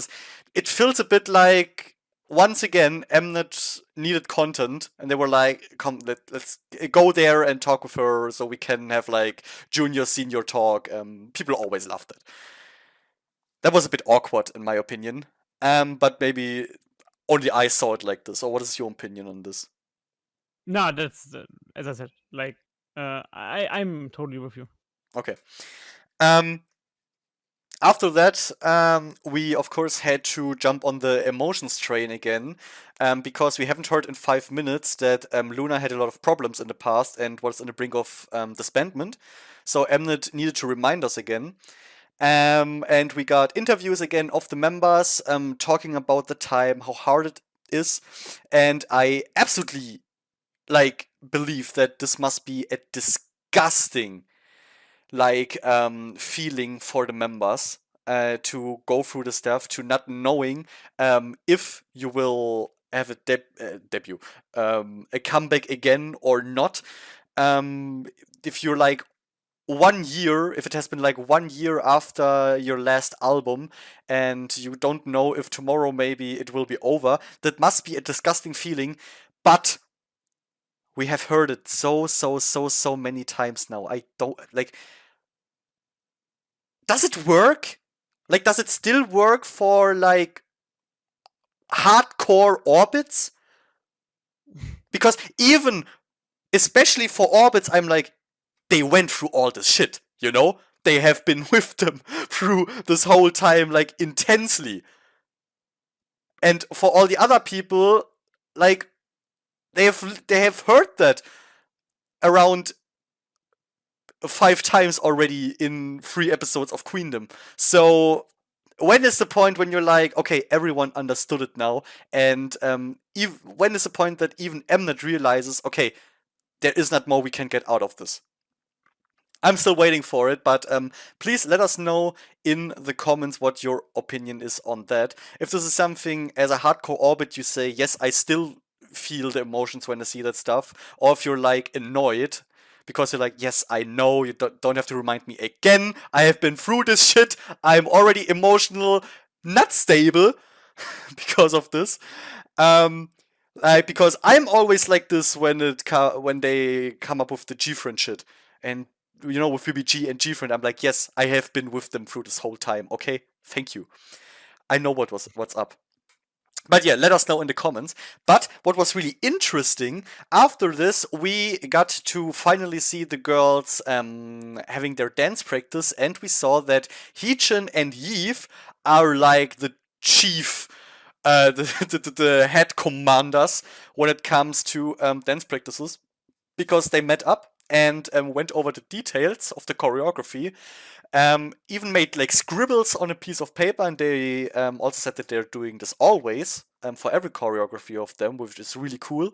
A: It feels a bit like once again Mnet needed content, and they were like, "Come, let's go there and talk with her, so we can have like junior senior talk." People always loved it. That was a bit awkward in my opinion. But maybe only I saw it like this. Or what is your opinion on this?
B: No, that's as I said. Like, I'm totally with you.
A: Okay. After that, we of course had to jump on the emotions train again, because we haven't heard in 5 minutes that LOONA had a lot of problems in the past and was on the brink of disbandment. So Mnet needed to remind us again. And we got interviews again of the members, talking about the time, how hard it is. And I absolutely like believe that this must be a disgusting feeling for the members to go through the stuff, to not knowing if you will have a debut, a comeback again or not. If you're like 1 year, if it has been like 1 year after your last album and you don't know if tomorrow maybe it will be over, that must be a disgusting feeling. But we have heard it so many times now. I don't like. Does it work? Like, does it still work for like hardcore orbits? Because even, especially for orbits, I'm like, they went through all this shit, you know? They have been with them through this whole time, like, intensely. And for all the other people, like, they have heard that around 5 times already in 3 episodes of Queendom. So when is the point when you're like, okay, everyone understood it now, and when is the point that even Mnet realizes, okay, there is not more we can get out of this? I'm still waiting for it, but please let us know in the comments what your opinion is on that. If this is something as a hardcore orbit you say, yes, I still feel the emotions when I see that stuff, or if you're like annoyed because you're like, yes, I know, you don't have to remind me again, I have been through this shit, I'm already emotional, not stable because of this. Because I'm always like this when they come up with the G-Friend shit. And you know, with VBG and G-Friend, I'm like, yes, I have been with them through this whole time. Okay, thank you. I know what's up. But yeah, let us know in the comments. But what was really interesting, after this, we got to finally see the girls having their dance practice, and we saw that Heejin and Yeev are like the chief, the head commanders when it comes to dance practices, because they met up and went over the details of the choreography. Even made like scribbles on a piece of paper, and they also said that they're doing this always for every choreography of them, which is really cool.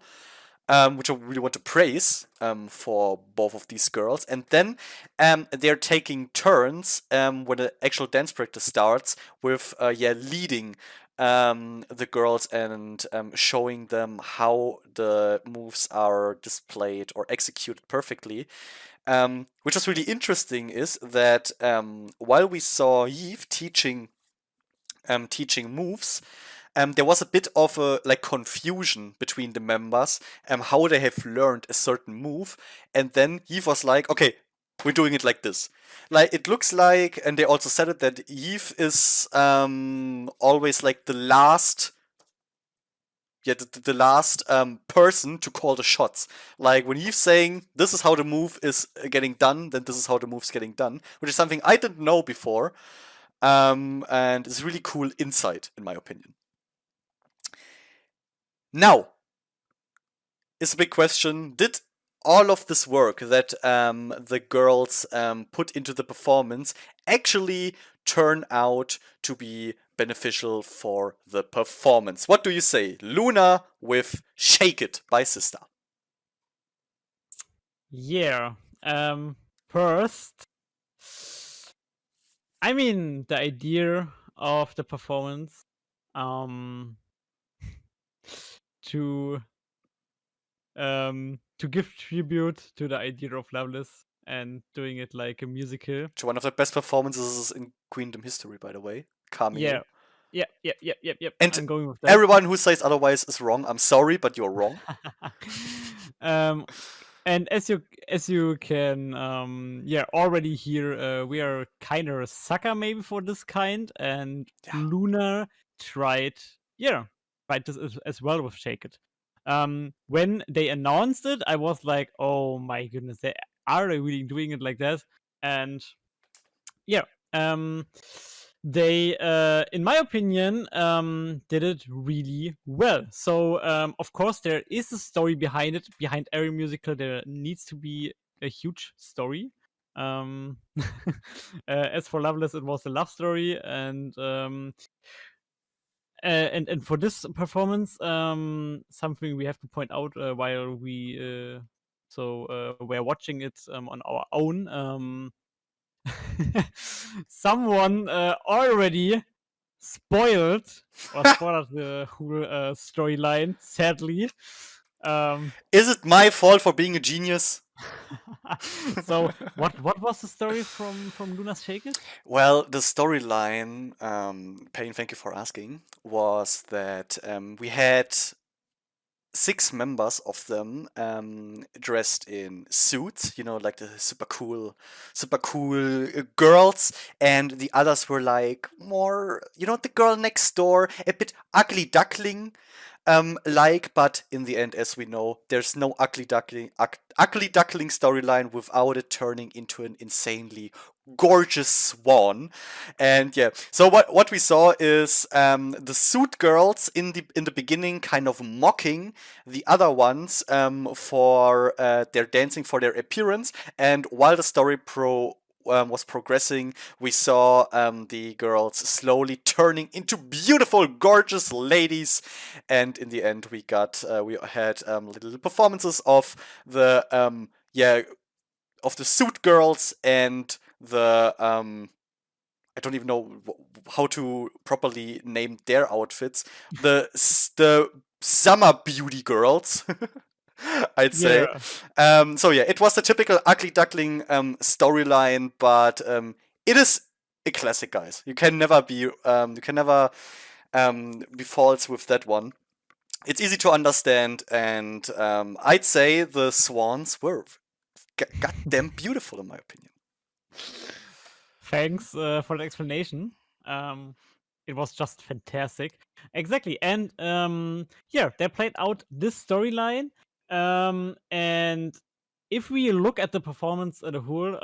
A: Which I really want to praise for both of these girls. And then they're taking turns when the actual dance practice starts with leading the girls and showing them how the moves are displayed or executed perfectly. Which was really interesting is that while we saw Eve teaching moves, there was a bit of a like confusion between the members how they have learned a certain move, and then Eve was like, "Okay, we're doing it like this." Like it looks like, and they also said it that Eve is always like the last. Yeah, the last person to call the shots. Like when Eve's saying this is how the move is getting done, then this is how the move's getting done, which is something I didn't know before, and it's really cool insight in my opinion. Now, is a big question. Did all of this work that the girls put into the performance actually turn out to be beneficial for the performance? What do you say? LOONA with Shake It by Sister.
B: Yeah. First, I mean the idea of the performance, um, to to give tribute to the idea of Loveless and doing it like a musical.
A: To one of the best performances in Queendom history, by the way. Cameo.
B: Yeah. Yep.
A: And
B: I'm going with that.
A: everyone who says otherwise is wrong. I'm sorry, but you're wrong.
B: um, and as you can already hear, we are kind of a sucker maybe for this kind, and
A: Yeah.
B: LOONA tried this as well with Shake It. When they announced it, I was like, oh my goodness, are they really doing it like that? And yeah, they in my opinion did it really well. So of course there is a story behind it. Behind every musical there needs to be a huge story. As for Loveless, it was a love story, and for this performance, something we have to point out while we were watching it on our own. Someone already spoiled the whole storyline, sadly.
A: Is it my fault for being a genius?
B: So what was the story from LOONA's Shake It?
A: Well, the storyline, Payne, thank you for asking, was that we had 6 members of them dressed in suits, like the super cool girls, and the others were like more, the girl next door, a bit ugly duckling. But in the end, as we know, there's no ugly duckling storyline without it turning into an insanely gorgeous swan. And yeah, so what we saw is the suit girls in the beginning kind of mocking the other ones for their dancing, for their appearance, and while the story was progressing, we saw the girls slowly turning into beautiful, gorgeous ladies, and in the end, we had little performances of the of the suit girls and the I don't even know how to properly name their outfits. The summer beauty girls. I'd say. So yeah, it was the typical ugly duckling storyline, but it is a classic, guys. You can never be false with that one. It's easy to understand, and I'd say the swans were goddamn beautiful, in my opinion.
B: Thanks for the explanation. It was just fantastic. Exactly. And they played out this storyline. And if we look at the performance as a whole,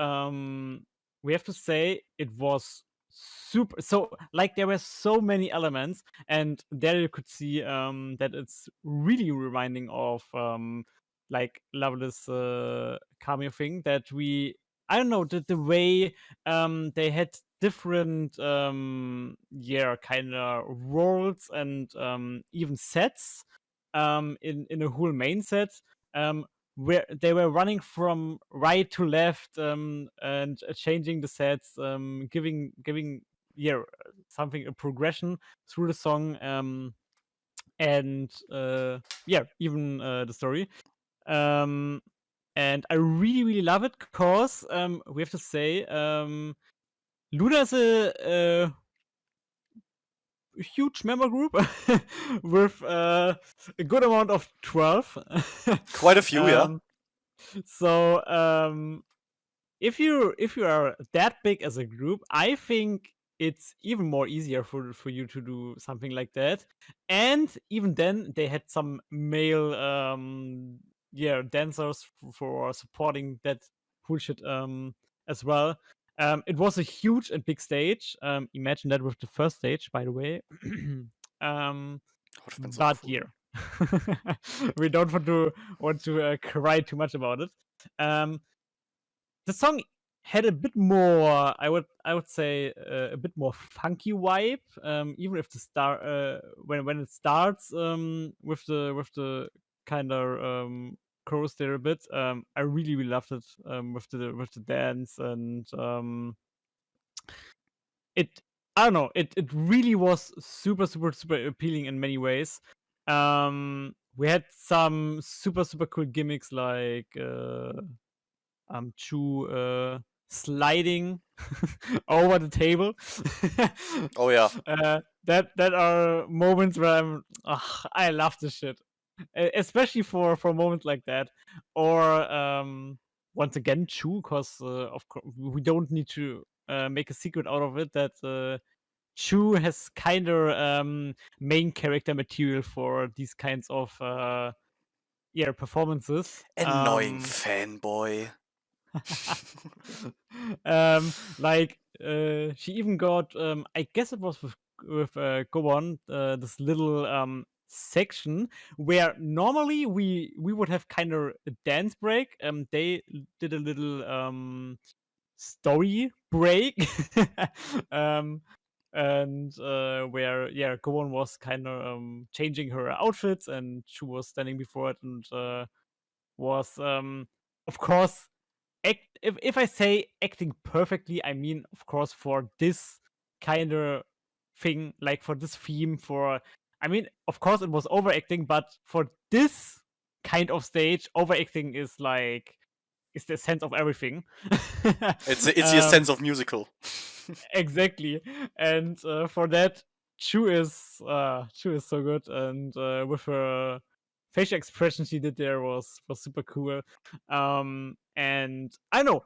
B: we have to say it was super. So, like, there were so many elements, and there you could see that it's really reminding of like Loveless cameo thing that I don't know, the way they had different kind of roles and even sets in a whole main set, where they were running from right to left and changing the sets, giving something, a progression through the song, and even the story. And I really, really love it because we have to say LOONA is a huge member group with a good amount of 12.
A: Quite a few, yeah.
B: So if you are that big as a group, I think it's even more easier for you to do something like that. And even then, they had some male dancers for supporting that bullshit as well. It was a huge and big stage. Imagine that with the first stage, by the way. But
A: cool.
B: yeah, we don't want to cry too much about it. The song had a bit more, I would say, a bit more funky vibe. Even if the when it starts with the kind of chorus there a bit. I really loved it with the dance, and it I don't know, it really was super appealing in many ways. We had some super cool gimmicks like Chu sliding over the table.
A: Oh yeah.
B: That are moments where I love this shit, especially for moments like that. Or once again, Chu, because of course we don't need to make a secret out of it that Chu has kind of main character material for these kinds of performances.
A: Annoying fanboy.
B: Like she even got I guess it was with Go On, this little section where normally we would have kind of a dance break. They did a little story break. um and where Go On was kind of changing her outfits, and she was standing before it and was of course if I say acting perfectly, I mean, of course, for this kind of thing, like for this theme, I mean, of course, it was overacting, but for this kind of stage, overacting is is the sense of everything.
A: It's the essence of musical.
B: Exactly, and for that, Chu is so good, and with her facial expression she did there was super cool. And I know,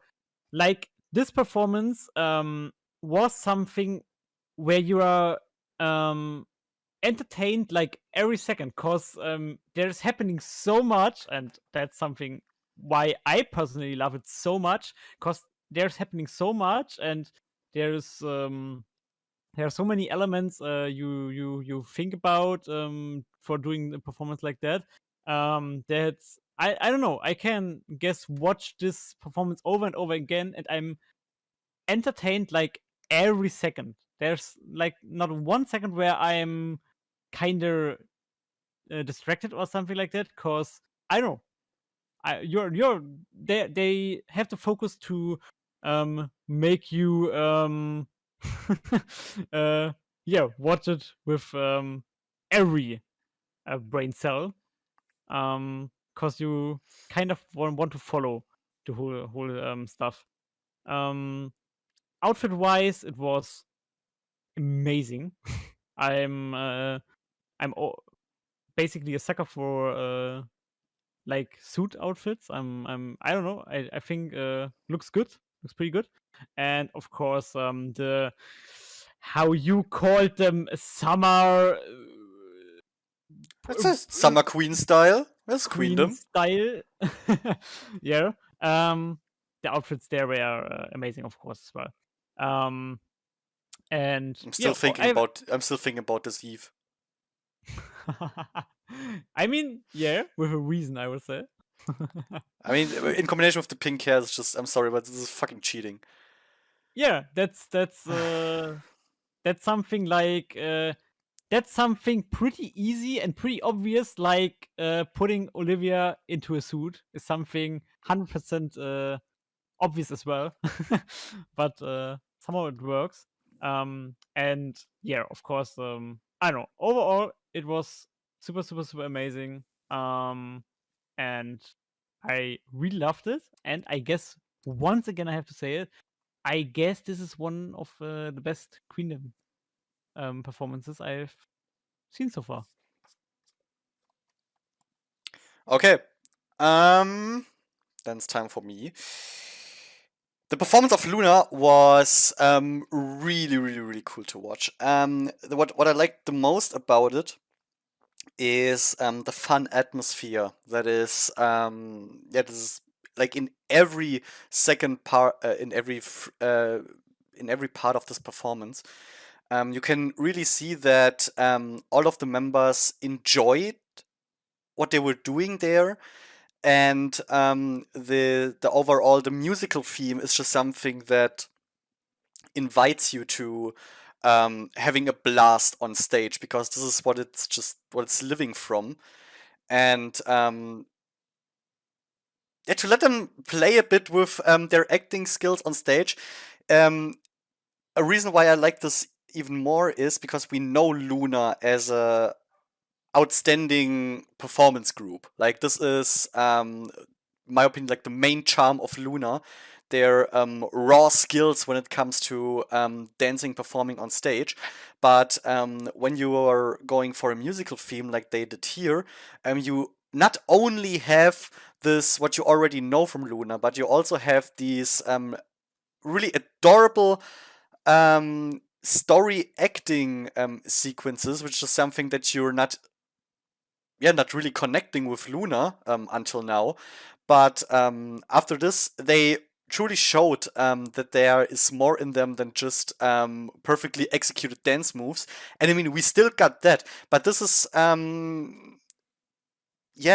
B: like this performance was something where you are entertained like every second, because there's happening so much, and that's something why I personally love it so much, because there's happening so much, and there's there are so many elements you think about for doing a performance like that. That's I don't know. I can guess watch this performance over and over again, and I'm entertained like every second. There's like not 1 second where I'm kind of distracted or something like that. Cause I don't know. You're they have the focus to make you uh watch it with every brain cell, cause you kind of want to follow the whole stuff. um Outfit wise, it was amazing. i'm uh I'm basically a sucker for like suit outfits. I don't know. I think looks good. Looks pretty good. And of course, the how you called them summer
A: It's a summer queen style. That's
B: queen
A: Queendom.
B: style. Yeah. The outfits there were amazing, of course, as well. And
A: I'm
B: yeah,
A: still thinking about this Eve.
B: I mean, yeah, with a reason, I would say.
A: I mean, in combination with the pink hair, it's just, I'm sorry, but this is fucking cheating.
B: Yeah, that's something like that's something pretty easy and pretty obvious, like putting Olivia into a suit is something 100% obvious as well. But somehow it works. And yeah, of course, I don't know, overall it was super amazing. And I really loved it, and I guess once again I have to say it, I guess this is one of the best Queendom performances I've seen so far.
A: Okay. Then it's time for me. The performance of LOONA was really cool to watch. What I liked the most about it is the fun atmosphere that is like in every second part in every part of this performance. You can really see that all of the members enjoyed what they were doing there, and the overall the musical theme is just something that invites you to having a blast on stage, because this is what it's living from. And yeah, to let them play a bit with their acting skills on stage. Um, a reason why I like this even more is because we know LOONA as a outstanding performance group. Like this is, my opinion, like the main charm of LOONA. Their raw skills when it comes to dancing, performing on stage. But when you are going for a musical theme like they did here, you not only have this what you already know from LOONA, but you also have these really adorable story acting sequences, which is something that you're not, yeah, not really connecting with LOONA until now. But after this, they truly showed that there is more in them than just perfectly executed dance moves. And I mean, we still got that, but this is, yeah,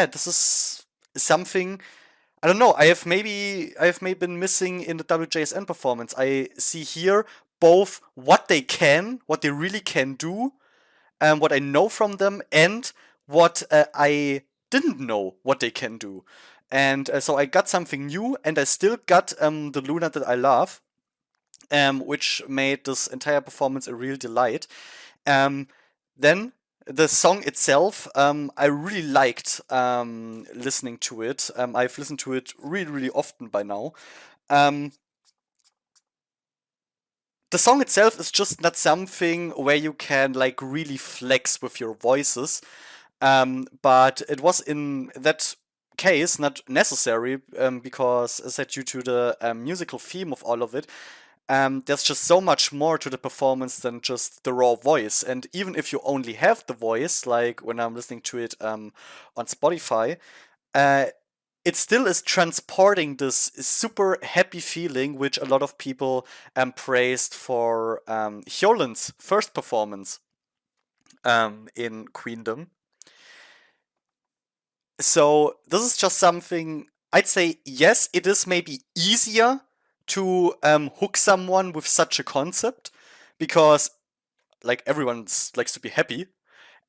A: this is something. I don't know. I have maybe been missing in the WJSN performance. I see here both what they really can do, what I know from them, and what I didn't know what they can do. And so I got something new, and I still got the LOONA that I love, which made this entire performance a real delight. Um, then the song itself, I really liked listening to it. I've listened to it really, really often by now. Um, the song itself is just not something where you can like really flex with your voices. But it was in that case not necessary because, as I said, due to the musical theme of all of it, there's just so much more to the performance than just the raw voice. And even if you only have the voice, like when I'm listening to it on Spotify, uh, it still is transporting this super happy feeling, which a lot of people praised for Hyolin's first performance in Queendom. So this is just something I'd say, yes, it is maybe easier to hook someone with such a concept because like everyone likes to be happy,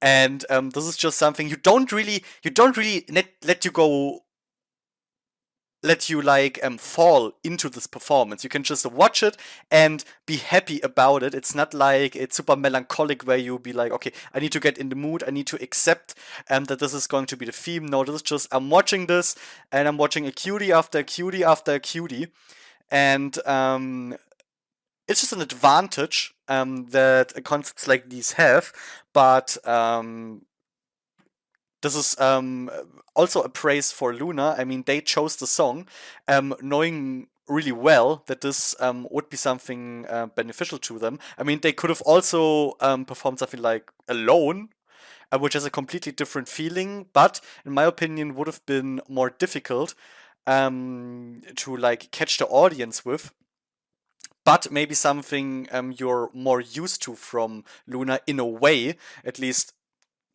A: and this is just something you don't really let you go let you like fall into this performance. You can just watch it and be happy about it. It's not like it's super melancholic where you be like, okay, I need to get in the mood. I need to accept that this is going to be the theme. No, this is just I'm watching this and I'm watching a cutie after a cutie after a cutie, and it's just an advantage that concepts like these have. But this is also a praise for LOONA. I mean, they chose the song, knowing really well that this would be something beneficial to them. I mean, they could have also performed something like Alone, which has a completely different feeling, but in my opinion, would have been more difficult to like catch the audience with. But maybe something you're more used to from LOONA in a way, at least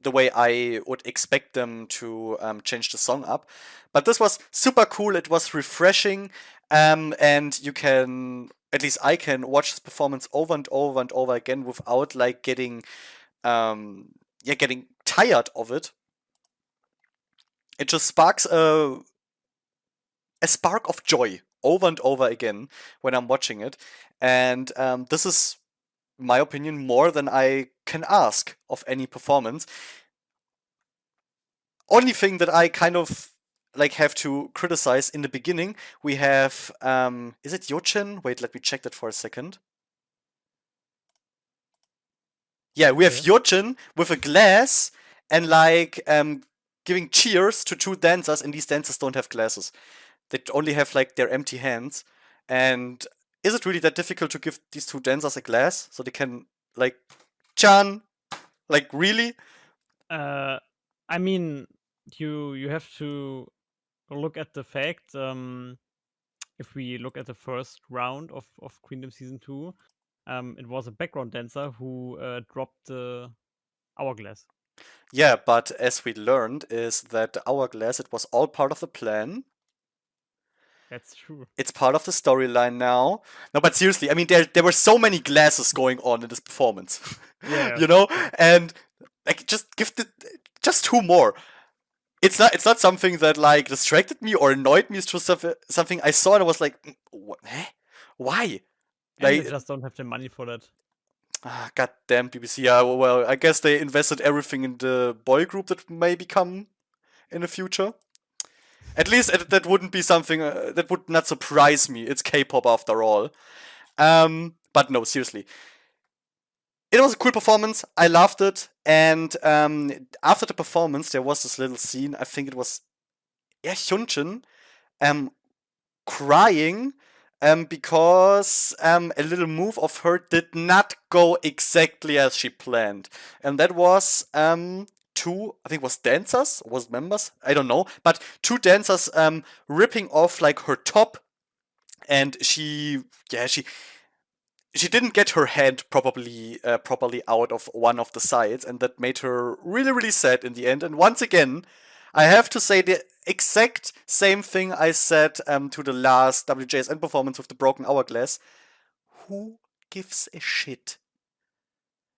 A: the way I would expect them to change the song up. But this was super cool. It was refreshing, and you can, at least I can, watch this performance over and over and over again without like getting tired of it. It just sparks a spark of joy over and over again when I'm watching it, and this is, in my opinion, more than I can ask of any performance. Only thing that I kind of like have to criticize in the beginning, we have is it Yochin? Wait, let me check that for a second. Yeah, we have
B: Okay.
A: Yochin with a glass and like giving cheers to two dancers, and these dancers don't have glasses. They only have like their empty hands. And is it really that difficult to give these two dancers a glass so they can like Chan? Like really?
B: Uh, I mean, you have to look at the fact. If we look at the first round of Queendom season 2, it was a background dancer who dropped the hourglass.
A: Yeah, but as we learned, is that the hourglass, it was all part of the plan.
B: That's true.
A: It's part of the storyline now. No, but seriously, I mean, there were so many glasses going on in this performance,
B: Yeah,
A: you know,
B: yeah.
A: and like just give the just two more. it's not something that like distracted me or annoyed me. It's just something I saw and I was like, what? Why?
B: And they
A: Like,
B: just don't have the money for that.
A: goddamn BBC. Yeah, well, I guess they invested everything in the boy group that may become in the future. At least that wouldn't be something that would not surprise me. It's K-pop after all. But no, seriously. It was a cool performance. I loved it. And after the performance, there was this little scene. I think it was Hyunjin crying because a little move of her did not go exactly as she planned. And that was two, I think it was dancers, was members, I don't know, but two dancers ripping off like her top, and she didn't get her hand properly out of one of the sides, and that made her really, really sad in the end. And once again, I have to say the exact same thing I said to the last WJSN performance with the broken hourglass. Who gives a shit?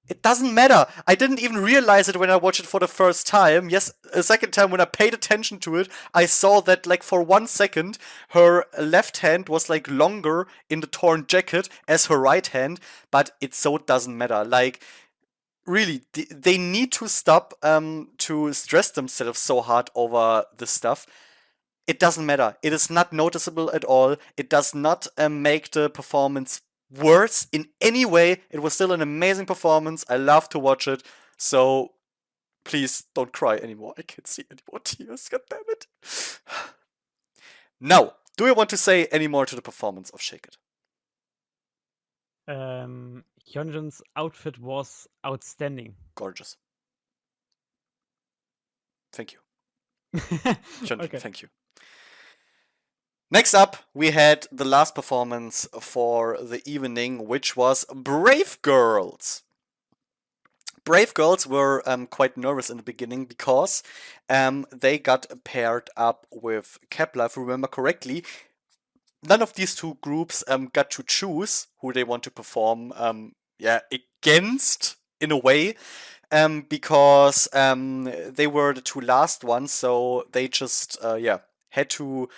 A: It doesn't matter. I didn't even realize it when I watched it for the first time. Yes, a second time when I paid attention to it, I saw that like for 1 second, her left hand was like longer in the torn jacket as her right hand, but it so doesn't matter. Like, really, they need to stop to stress themselves so hard over this stuff. It doesn't matter. It is not noticeable at all. It does not make the performance worse in any way. It was still an amazing performance. I love to watch it. So please don't cry anymore. I can't see any more tears. God damn it. Now, do you want to say any more to the performance of Shake It?
B: Hyunjin's outfit was outstanding.
A: Gorgeous. Thank you. Hyunjin,
B: Okay.
A: thank you. Next up, we had the last performance for the evening, which was Brave Girls. Brave Girls were quite nervous in the beginning because they got paired up with Kepler, if you remember correctly. None of these two groups got to choose who they want to perform against, in a way, because they were the two last ones, so they just had to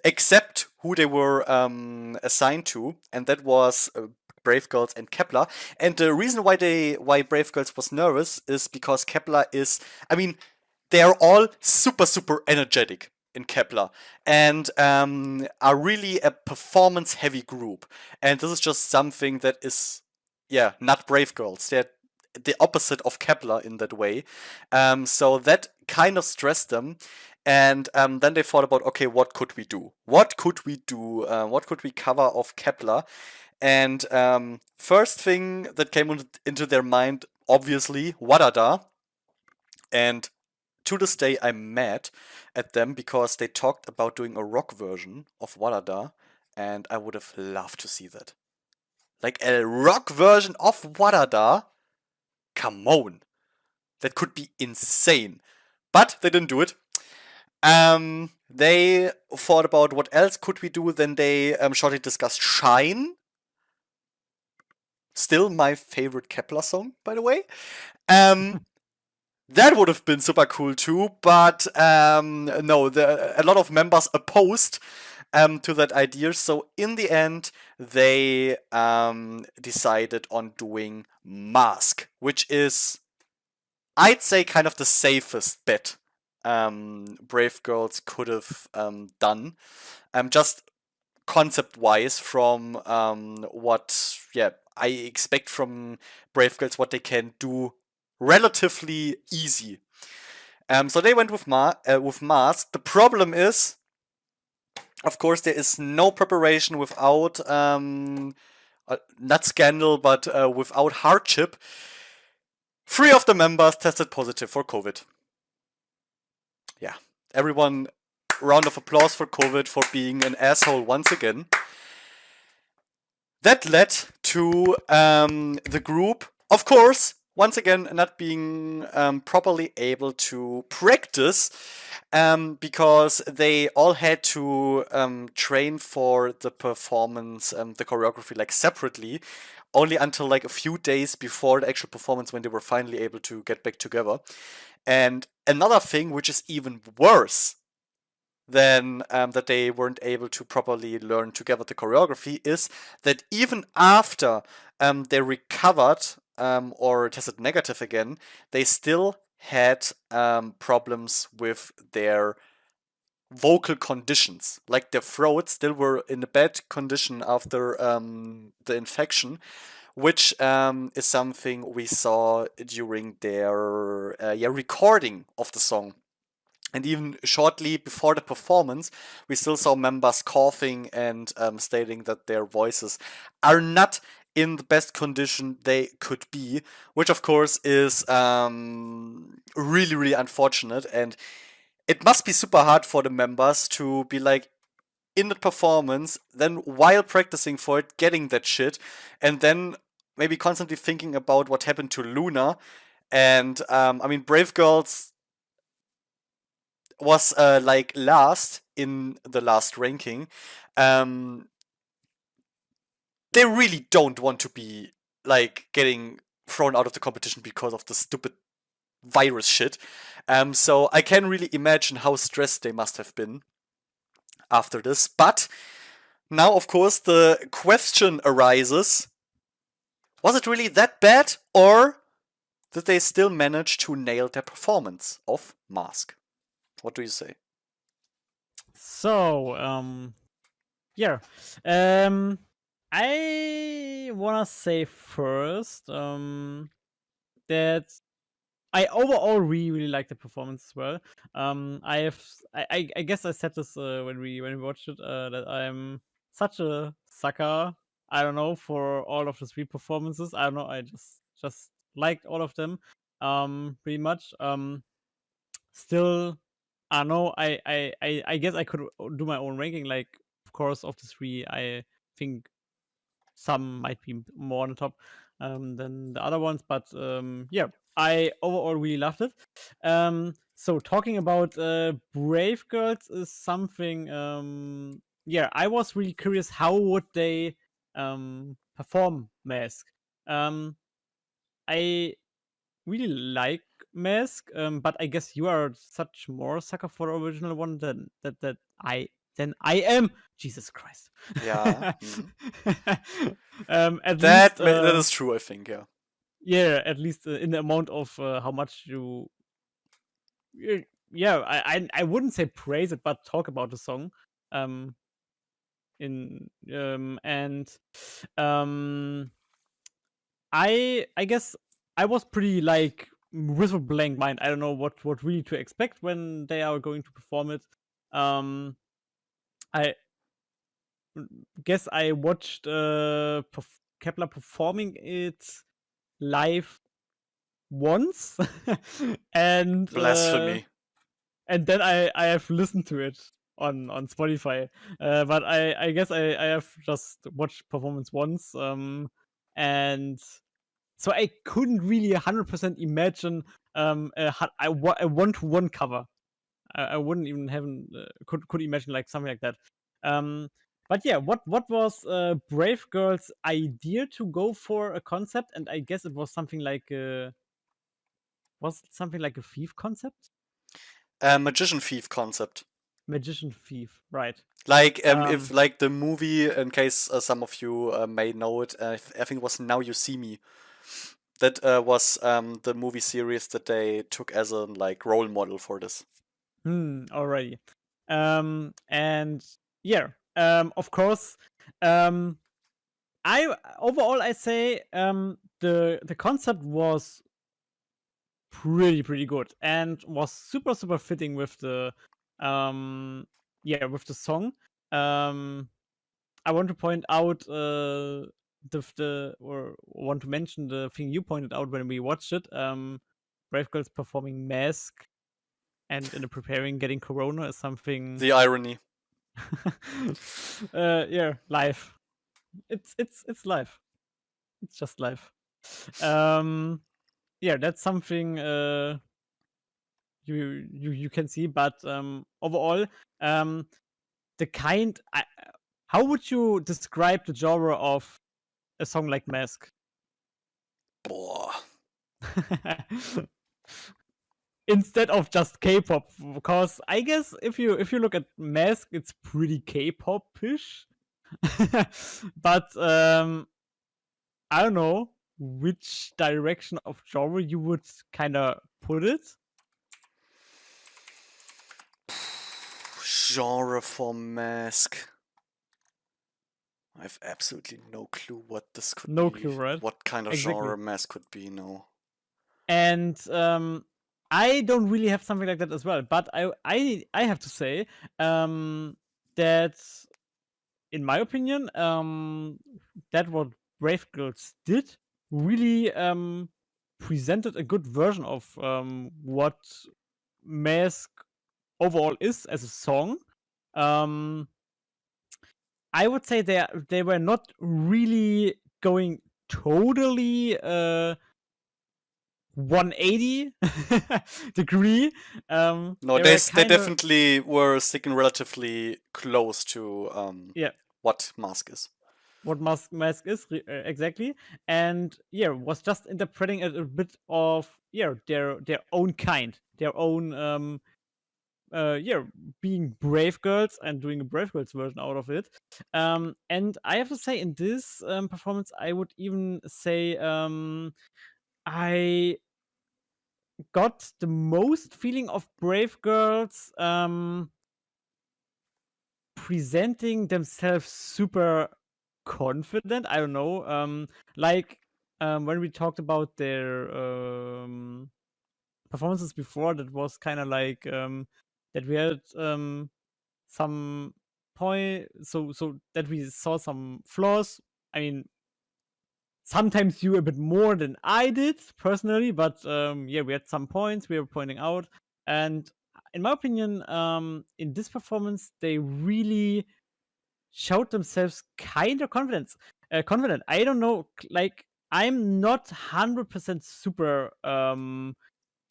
A: accept who they were assigned to, and that was Brave Girls and Kepler. And the reason why Brave Girls was nervous is because Kepler is, I mean, they are all super, super energetic in Kepler and are really a performance heavy group. And this is just something that is, not Brave Girls. They're the opposite of Kepler in that way. So that kind of stressed them. And then they thought about, okay, what could we do? What could we do? What could we cover of Kepler? And first thing that came into their mind, obviously, Wadada. And to this day, I'm mad at them because they talked about doing a rock version of Wadada, and I would have loved to see that. Like a rock version of Wadada? Come on. That could be insane. But they didn't do it. They thought about what else could we do. Then they shortly discussed Shine. Still my favorite Kepler song, by the way. That would have been super cool too, but no, a lot of members opposed to that idea. So in the end, they decided on doing Mask, which is, I'd say, kind of the safest bet Brave Girls could have done. Just concept-wise, from what I expect from Brave Girls, what they can do relatively easy. So they went with Mask. The problem is, of course, there is no preparation without not scandal, but without hardship. 3 of the members tested positive for COVID. Yeah, everyone, round of applause for COVID for being an asshole once again. That led to the group, of course, once again not being properly able to practice because they all had to train for the performance, the choreography, like separately, only until like a few days before the actual performance when they were finally able to get back together. And another thing, which is even worse than that they weren't able to properly learn together the choreography, is that even after they recovered or tested negative again, they still had problems with their vocal conditions. Like their throats still were in a bad condition after the infection, which is something we saw during their recording of the song. And even shortly before the performance, we still saw members coughing and stating that their voices are not in the best condition they could be, which of course is really, really unfortunate. And it must be super hard for the members to be like in the performance, then while practicing for it, getting that shit, and then maybe constantly thinking about what happened to LOONA. And I mean, Brave Girls was like last in the last ranking. Um, they really don't want to be like getting thrown out of the competition because of the stupid virus shit. So I can really imagine how stressed they must have been after this. But now, of course, the question arises: was it really that bad, or did they still manage to nail their performance of Mask? What do you say?
B: So, yeah. I wanna say first, that I overall really like the performance as well. I guess I said this when we watched it, that I'm such a sucker. I don't know, for all of the 3 performances. I don't know. I just liked all of them. Pretty much. Still, I know. I guess I could do my own ranking. Like, of course, of the 3, I think some might be more on the top than the other ones, but yeah, I overall really loved it. So talking about Brave Girls is something. Yeah, I was really curious how would they perform Mask. I really like Mask, but I guess you are such more sucker for the original one than I am. Jesus Christ.
A: Yeah.
B: At
A: That
B: least,
A: that is true, I think. Yeah.
B: yeah, at least in the amount of how much you, yeah, I wouldn't say praise it, but talk about the song. Um, and I guess I was pretty like with a blank mind. I don't know what really to expect when they are going to perform it. I guess I watched Kepler performing it live once, and
A: Blasphemy.
B: then I have listened to it on Spotify. But I guess I have just watched performance once. And so I couldn't really 100% imagine a one-to-one cover. I wouldn't even have could imagine like something like that. Um, but yeah, what was Brave Girl's idea to go for a concept? And I guess it was something like a thief concept,
A: Magician thief concept.
B: magician thief, right?
A: Like if like the movie, in case some of you may know it, I think it was Now You See Me. That was the movie series that they took as a like role model for this.
B: Alrighty. And yeah, of course, I overall I say the concept was pretty good and was super fitting with the with the song. Um, I want to point out the or want to mention the thing you pointed out when we watched it. Brave Girls performing Mask and in the preparing getting Corona is something.
A: The irony.
B: Yeah, live. It's live. It's just live. Um, yeah, that's something you can see. But overall, the kind. How would you describe the genre of a song like Mask?
A: Boah.
B: Instead of just K-pop, because I guess if you look at Mask, it's pretty K-pop-ish. But I don't know which direction of genre you would kind of put it.
A: Genre for Mask. I have absolutely no clue what this could
B: No
A: be.
B: clue, right?
A: What kind of
B: Exactly.
A: genre Mask could be, no.
B: And I don't really have something like that as well. But I have to say that in my opinion, that what Brave Girls did really presented a good version of what Mask overall is as a song. I would say they were not really going totally 180 degree.
A: No,
B: They
A: they
B: were
A: they
B: kind of
A: definitely were sticking relatively close to
B: yeah
A: what Mask is.
B: what Mask is exactly, and yeah, was just interpreting it a bit of their own kind, their own yeah, being Brave Girls and doing a Brave Girls version out of it. And I have to say, in this performance, I would even say I got the most feeling of Brave Girls presenting themselves super confident. I don't know. Like when we talked about their performances before, that was kind of like that we had some point, so that we saw some flaws. I mean, sometimes you a bit more than I did personally, but yeah, we had some points we were pointing out, and in my opinion, in this performance, they really showed themselves kind of confident. I don't know, like I'm not 100% super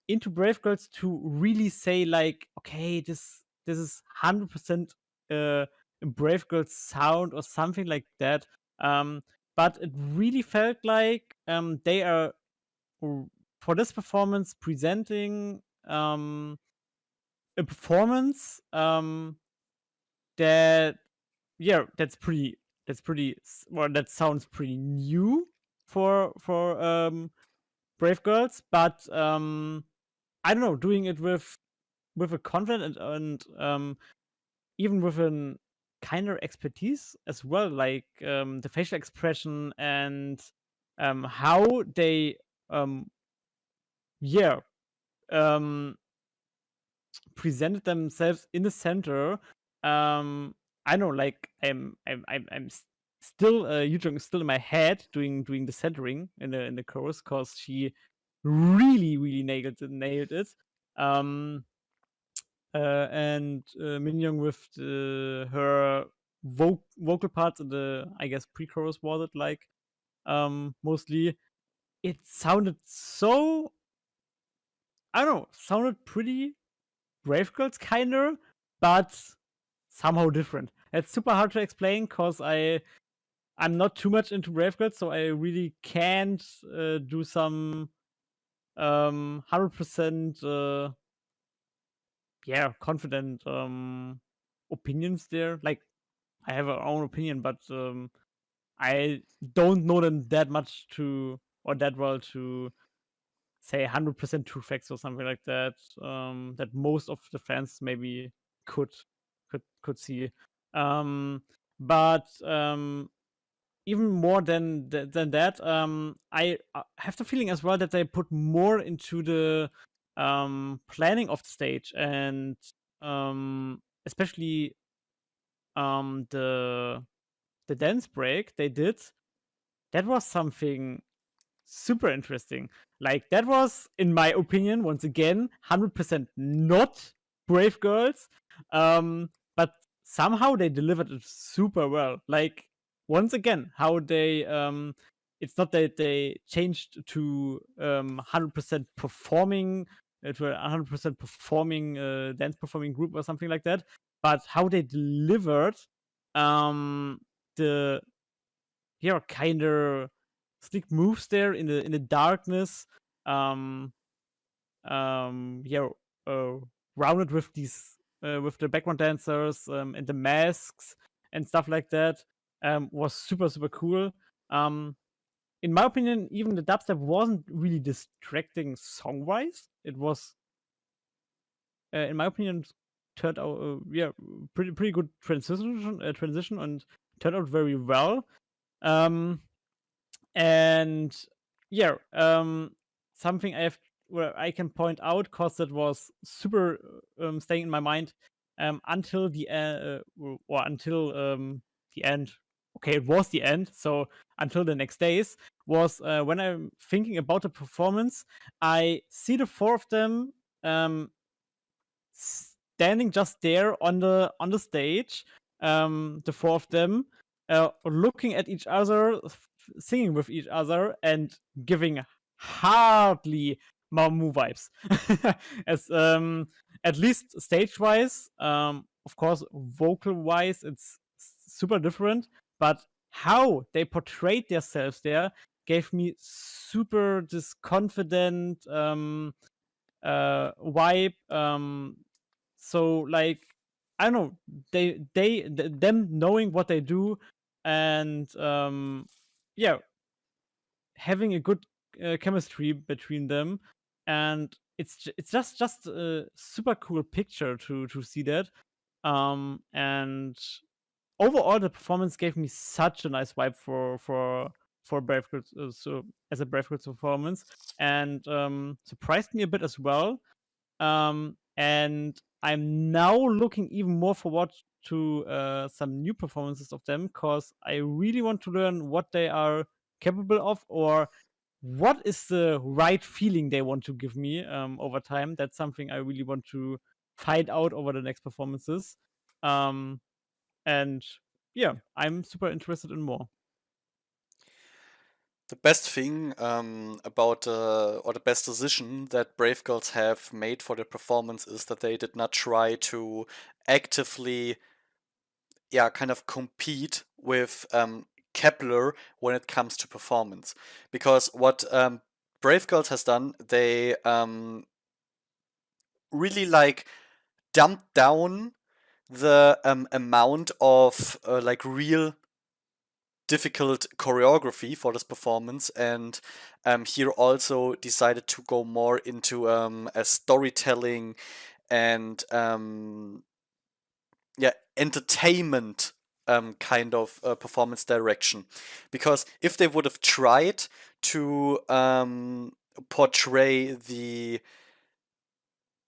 B: into Brave Girls to really say like, okay, this is 100% uh, a Brave Girls sound or something like that. Um, but it really felt like they are for this performance presenting a performance that yeah well, that sounds pretty new for Brave Girls, but I don't know, doing it with a confidence and even with an kind of expertise as well, like the facial expression and how they um yeah um presented themselves in the center. I know, like still Yu still in my head doing the centering in the chorus, because she really nailed it. Um, and Minyoung with her vocal parts in the, I guess, pre-chorus, was it, like mostly it sounded so, I don't know, sounded pretty Brave Girls kinda, but somehow different. It's super hard to explain because I'm not too much into Brave Girls, so I really can't do some 100% yeah, confident opinions there. Like, I have our own opinion, but I don't know them that much to, or that well, to say 100% true facts or something like that. That most of the fans maybe could could see. Um, but even more than that, I have the feeling as well that they put more into the planning of the stage, and especially the dance break they did. That was something super interesting. Like, that was, in my opinion, once again, 100% not Brave Girls, but somehow they delivered it super well. Like, once again, how they it's not that they changed to 100% performing to a 100% performing dance performing group or something like that, but how they delivered the kind of slick moves there in the darkness. Um, yeah, rounded with these with the background dancers and the masks and stuff like that, was super cool. In my opinion, even the dubstep wasn't really distracting song wise. It was, in my opinion, turned out pretty good transition and turned out very well. Um, and yeah, something where I can point out, because that was super staying in my mind until the or until the end. Okay, it was the end. So until the next days was when I'm thinking about the performance, I see the four of them standing just there on the stage, the four of them, looking at each other, singing with each other, and giving hardly Mamu vibes. As at least stage wise, of course, vocal wise, it's super different, but how they portrayed themselves there gave me super this confident vibe. So like, I don't know, them knowing what they do, and yeah, having a good chemistry between them, and it's just a super cool picture to see that. And overall, the performance gave me such a nice vibe for Brave Girls, so as a Brave Girls performance, and surprised me a bit as well. And I'm now looking even more forward to some new performances of them, because I really want to learn what they are capable of, or what is the right feeling they want to give me over time. That's something I really want to find out over the next performances. Um, and yeah, I'm super interested in more.
A: The best thing about or the best decision that Brave Girls have made for their performance is that they did not try to actively, yeah, kind of compete with Kepler when it comes to performance. Because what Brave Girls has done, they really like dumped down the amount of like real difficult choreography for this performance, and here also decided to go more into a storytelling and yeah, entertainment kind of performance direction. Because if they would have tried to portray the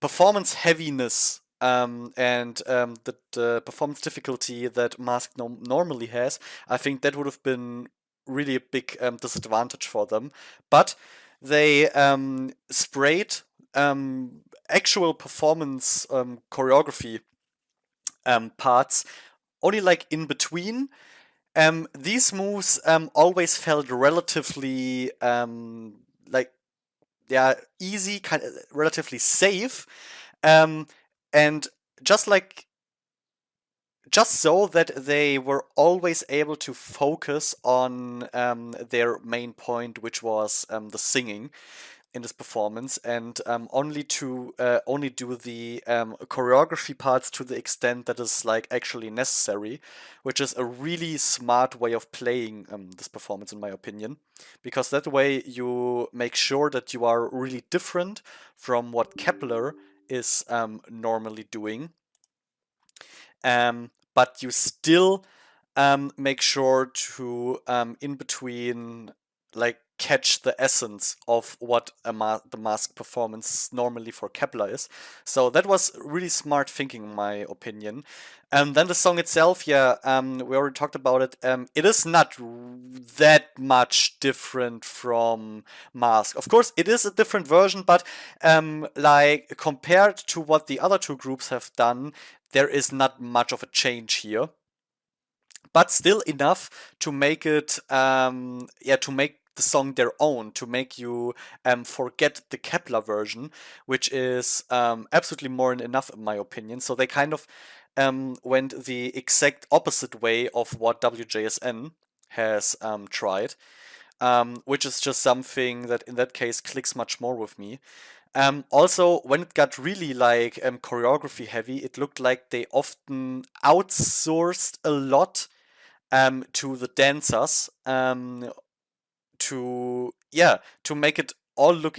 A: performance heaviness and the performance difficulty that Mask normally has, I think that would have been really a big disadvantage for them. But they sprayed actual performance choreography parts only like in between. These moves always felt relatively like, yeah, easy, kind of relatively safe, um, and just like just so that they were always able to focus on their main point, which was the singing in this performance, and only do the choreography parts to the extent that is like actually necessary, which is a really smart way of playing this performance, in my opinion, because that way you make sure that you are really different from what Kepler is normally doing, but you still make sure to in between like catch the essence of what the mask performance normally for Kepler is. So that was really smart thinking, in my opinion. And then the song itself, yeah, we already talked about it. It is not that much different from Mask. Of course, it is a different version, but like compared to what the other two groups have done, there is not much of a change here, but still enough to make it, yeah, to make the song their own, to make you forget the Kepler version, which is absolutely more than enough in my opinion. So they kind of went the exact opposite way of what WJSN has tried, which is just something that in that case clicks much more with me. Also, when it got really like choreography heavy, it looked like they often outsourced a lot to the dancers, to make it all look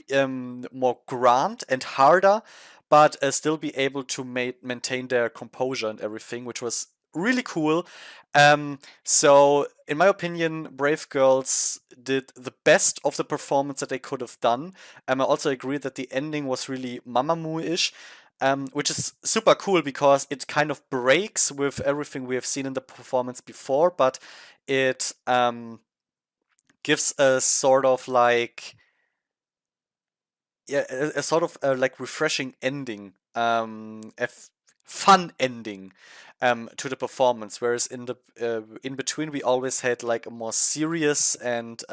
A: more grand and harder, but still be able to maintain their composure and everything, which was really cool. So in my opinion, Brave Girls did the best of the performance that they could have done. I also agree that the ending was really Mamamoo-ish. Which is super cool because it kind of breaks with everything we have seen in the performance before, but it gives a sort of like, yeah, a sort of like refreshing ending, fun ending to the performance. Whereas in the in between, we always had like a more serious and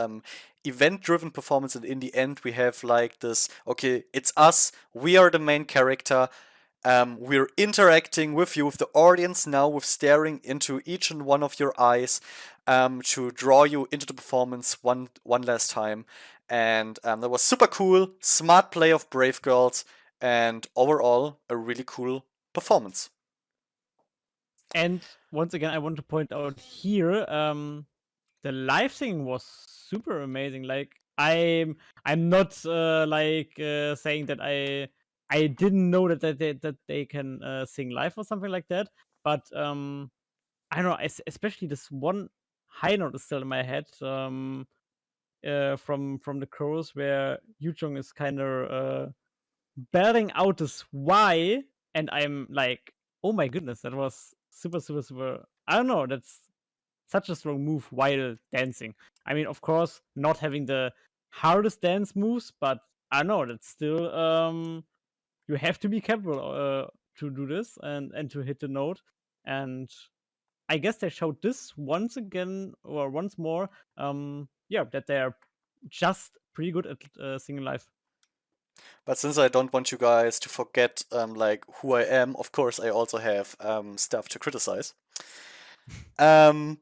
A: event-driven performance, and in the end, we have like this. Okay, it's us. We are the main character. We're interacting with you, with the audience now, with staring into each and one of your eyes, to draw you into the performance one last time. And that was super cool, smart play of Brave Girls, and overall a really cool performance.
B: And once again, I want to point out here, the live singing was super amazing. Like I'm not saying that I didn't know that they can sing live or something like that, but I don't know, especially this one high note is still in my head. From the chorus where Yoo is kind of belting out this Y, and I'm like, oh my goodness, that was super, super, super. I don't know, that's such a strong move while dancing. I mean, of course, not having the hardest dance moves, but I don't know, that's still you have to be capable to do this and to hit the note. And I guess they showed this once again or once more. Yeah, that they are just pretty good at singing live.
A: But since I don't want you guys to forget like who I am, of course I also have stuff to criticize. Um,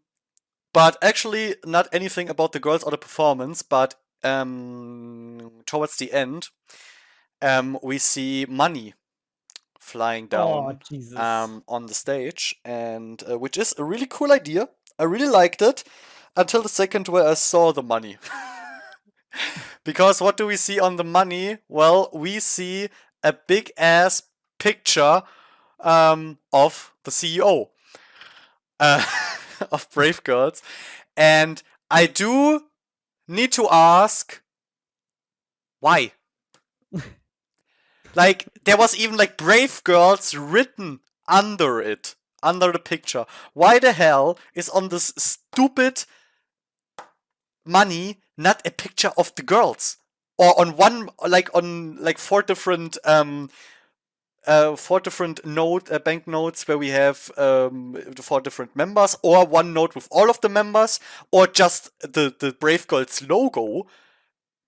A: but actually, not anything about the girls or the performance, but towards the end, we see Money flying
B: Oh
A: down
B: Jesus!
A: on the stage, and which is a really cool idea. I really liked it until the second where I saw the money. Because what do we see on the money? Well, we see a big ass picture of the CEO uh, of Brave Girls, and I do need to ask why. Like, there was even like Brave Girls written under it, under the picture. Why the hell is on this stupid money not a picture of the girls? Or on one, like on like four different banknotes where we have the four different members, or one note with all of the members, or just the Brave Girls logo.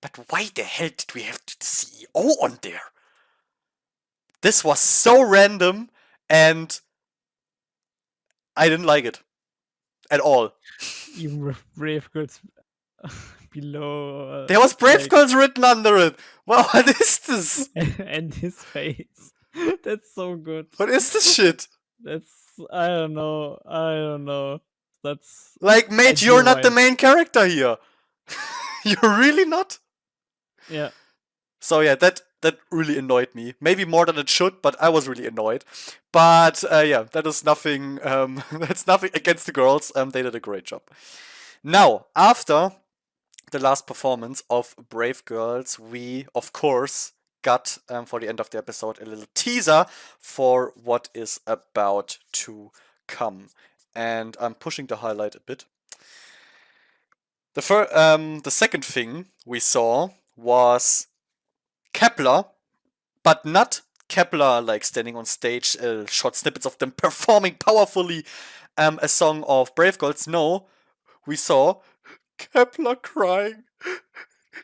A: But why the hell did we have the CEO on there? This was so random, and I didn't like it at all.
B: Even with Brave Girls below,
A: There was Brave
B: like,
A: Girls written under it. Wow, what is this?
B: and his face. That's so good.
A: What is this shit?
B: That's I don't know. I don't know. That's
A: Like, mate, you're not the
B: idea-wise.
A: main character here. You're really not?
B: Yeah.
A: So yeah, that really annoyed me. Maybe more than it should, but I was really annoyed. But yeah, that is nothing. That's nothing against the girls. They did a great job. Now, after the last performance of Brave Girls, we of course got for the end of the episode a little teaser for what is about to come. And I'm pushing the highlight a bit. The second thing we saw was Kepler, but not Kepler like standing on stage, short snippets of them performing powerfully a song of Brave Girls. No, we saw Kepler crying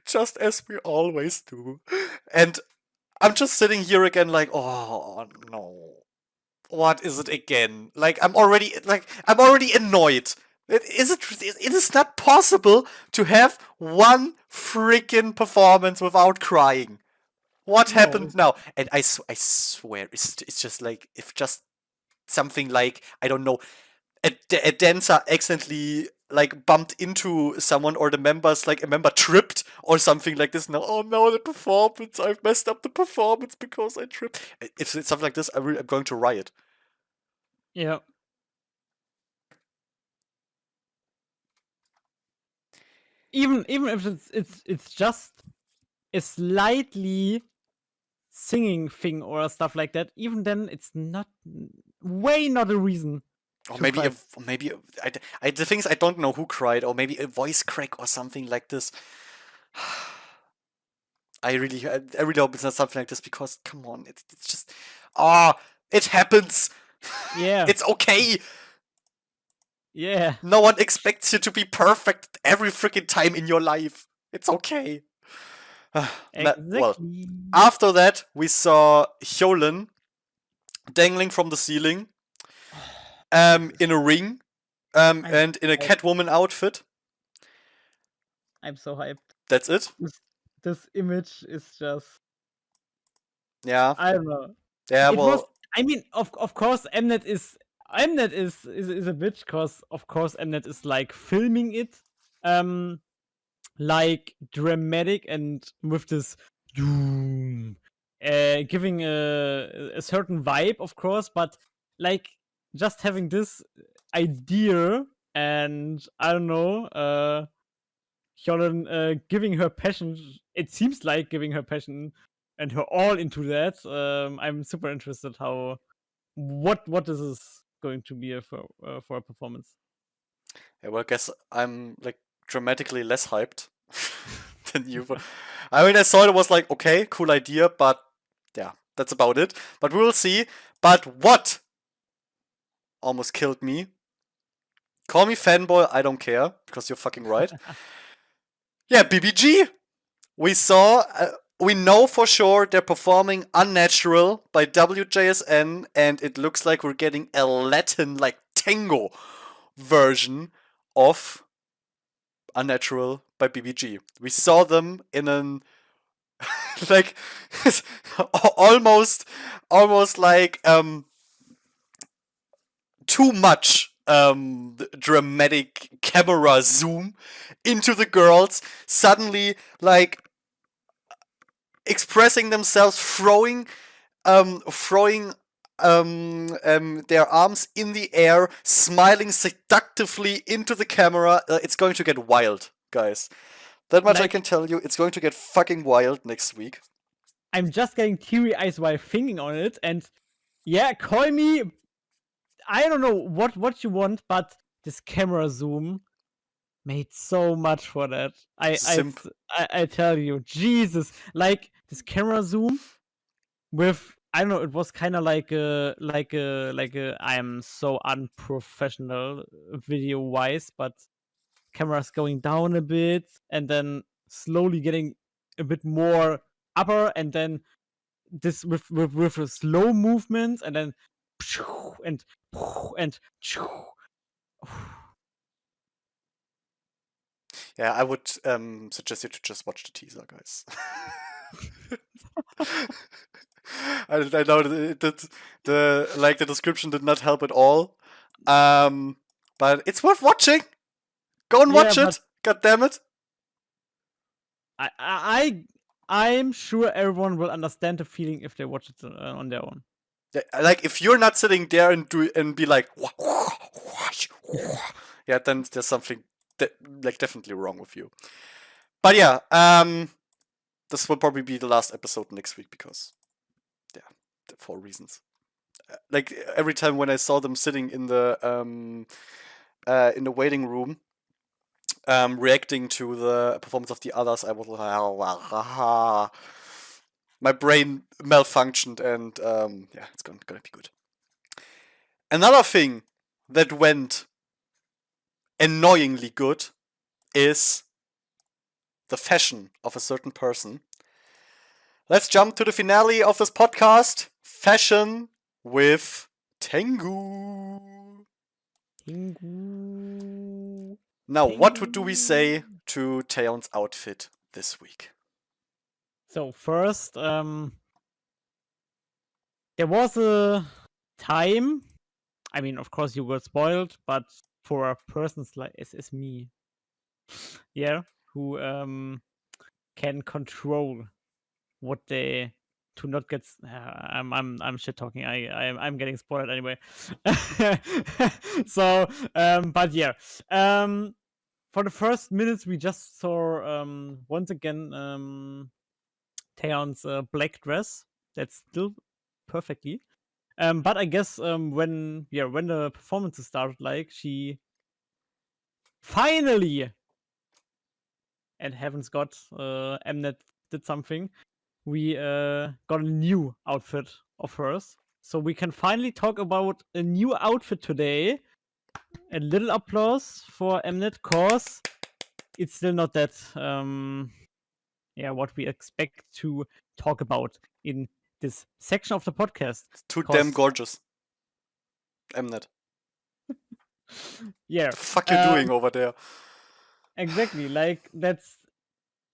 A: Just as we always do. And I'm just sitting here again like, oh no. What is it again? Like I'm already annoyed. It is not possible to have one freaking performance without crying. What
B: No.
A: happened now? And I swear, it's just like, if just something like, I don't know, a dancer accidentally like bumped into someone, or the members, like a member tripped or something like this. Now, oh no, the performance! I've messed up the performance because I tripped. If it's something like this, I'm going to riot.
B: Yeah. Even if it's just a slightly singing thing or stuff like that, even then it's not a reason
A: Or
B: to
A: maybe
B: cry.
A: the thing is, I don't know who cried, or maybe a voice crack or something like this. I really hope it's not something like this, because come on, it's just, ah, it happens.
B: Yeah.
A: It's okay.
B: Yeah.
A: No one expects you to be perfect every freaking time in your life. It's okay. Well,
B: Exactly.
A: after that, we saw Hyolin dangling from the ceiling, in a ring, and in a Catwoman outfit.
B: I'm so hyped.
A: That's it.
B: This image is just,
A: Yeah.
B: I don't know.
A: Yeah.
B: It was,
A: Well,
B: I mean, of course Mnet is a bitch, because of course Mnet is like filming it like dramatic and with this doom, giving a certain vibe, of course, but like just having this idea, and I don't know, Hyolin giving her passion. It seems like giving her passion and her all into that. I'm super interested how what this is going to be for a performance.
A: yeah, well, I guess I'm like dramatically less hyped than you. I mean, I thought it was like, okay, cool idea, but yeah, that's about it. But we will see. But what almost killed me? Call me fanboy, I don't care, because you're fucking right. Yeah, BBG. We know for sure they're performing Unnatural by WJSN, and it looks like we're getting a Latin, like tango version of Unnatural by BBG. We saw them in an like almost like too much dramatic camera zoom into the girls, suddenly like expressing themselves, throwing their arms in the air, smiling seductively into the camera. It's going to get wild, guys. That much I
B: Like,
A: can tell you. It's going to get fucking wild next week.
B: I'm just getting teary eyes while thinking on it, and yeah, call me. I don't know what you want, but this camera zoom made so much for that.
A: Simp.
B: I tell you, Jesus, like this camera zoom with, I don't know, it was kind of like a I am so unprofessional video wise, but cameras going down a bit and then slowly getting a bit more upper, and then this with a slow movement, and then and and
A: Yeah, I would suggest you to just watch the teaser, guys. I know that the description did not help at all, but it's worth watching. Go and
B: yeah,
A: watch
B: but
A: it. God damn it.
B: I'm sure everyone will understand the feeling if they watch it on their own.
A: Like, if you're not sitting there and be like, yeah, then there's something like definitely wrong with you. But yeah, this will probably be the last episode next week, because yeah, for reasons. Like, every time when I saw them sitting in the waiting room, reacting to the performance of the others, I was like, my brain malfunctioned, and yeah, it's gonna be good. Another thing that went annoyingly good is the fashion of a certain person. Let's jump to the finale of this podcast. Fashion with Taengoo.
B: Taengoo.
A: Now, what do we say to Taeyeon's outfit this week?
B: So first, there was a time. I mean, of course, you got spoiled, but for a person like as me, yeah, who can control what they to not get. I'm shit talking. I'm getting spoiled anyway. So, but yeah, for the first minutes we just saw once again Taeyeon's black dress. That's still perfectly. But I guess when the performances started, like she finally, and heavens God, Mnet did something. We got a new outfit of hers, so we can finally talk about a new outfit today. A little applause for Mnet, cause it's still not that what we expect to talk about in this section of the podcast.
A: Too damn gorgeous. Mnet.
B: Yeah.
A: What the fuck you doing over there?
B: Exactly. Like, that's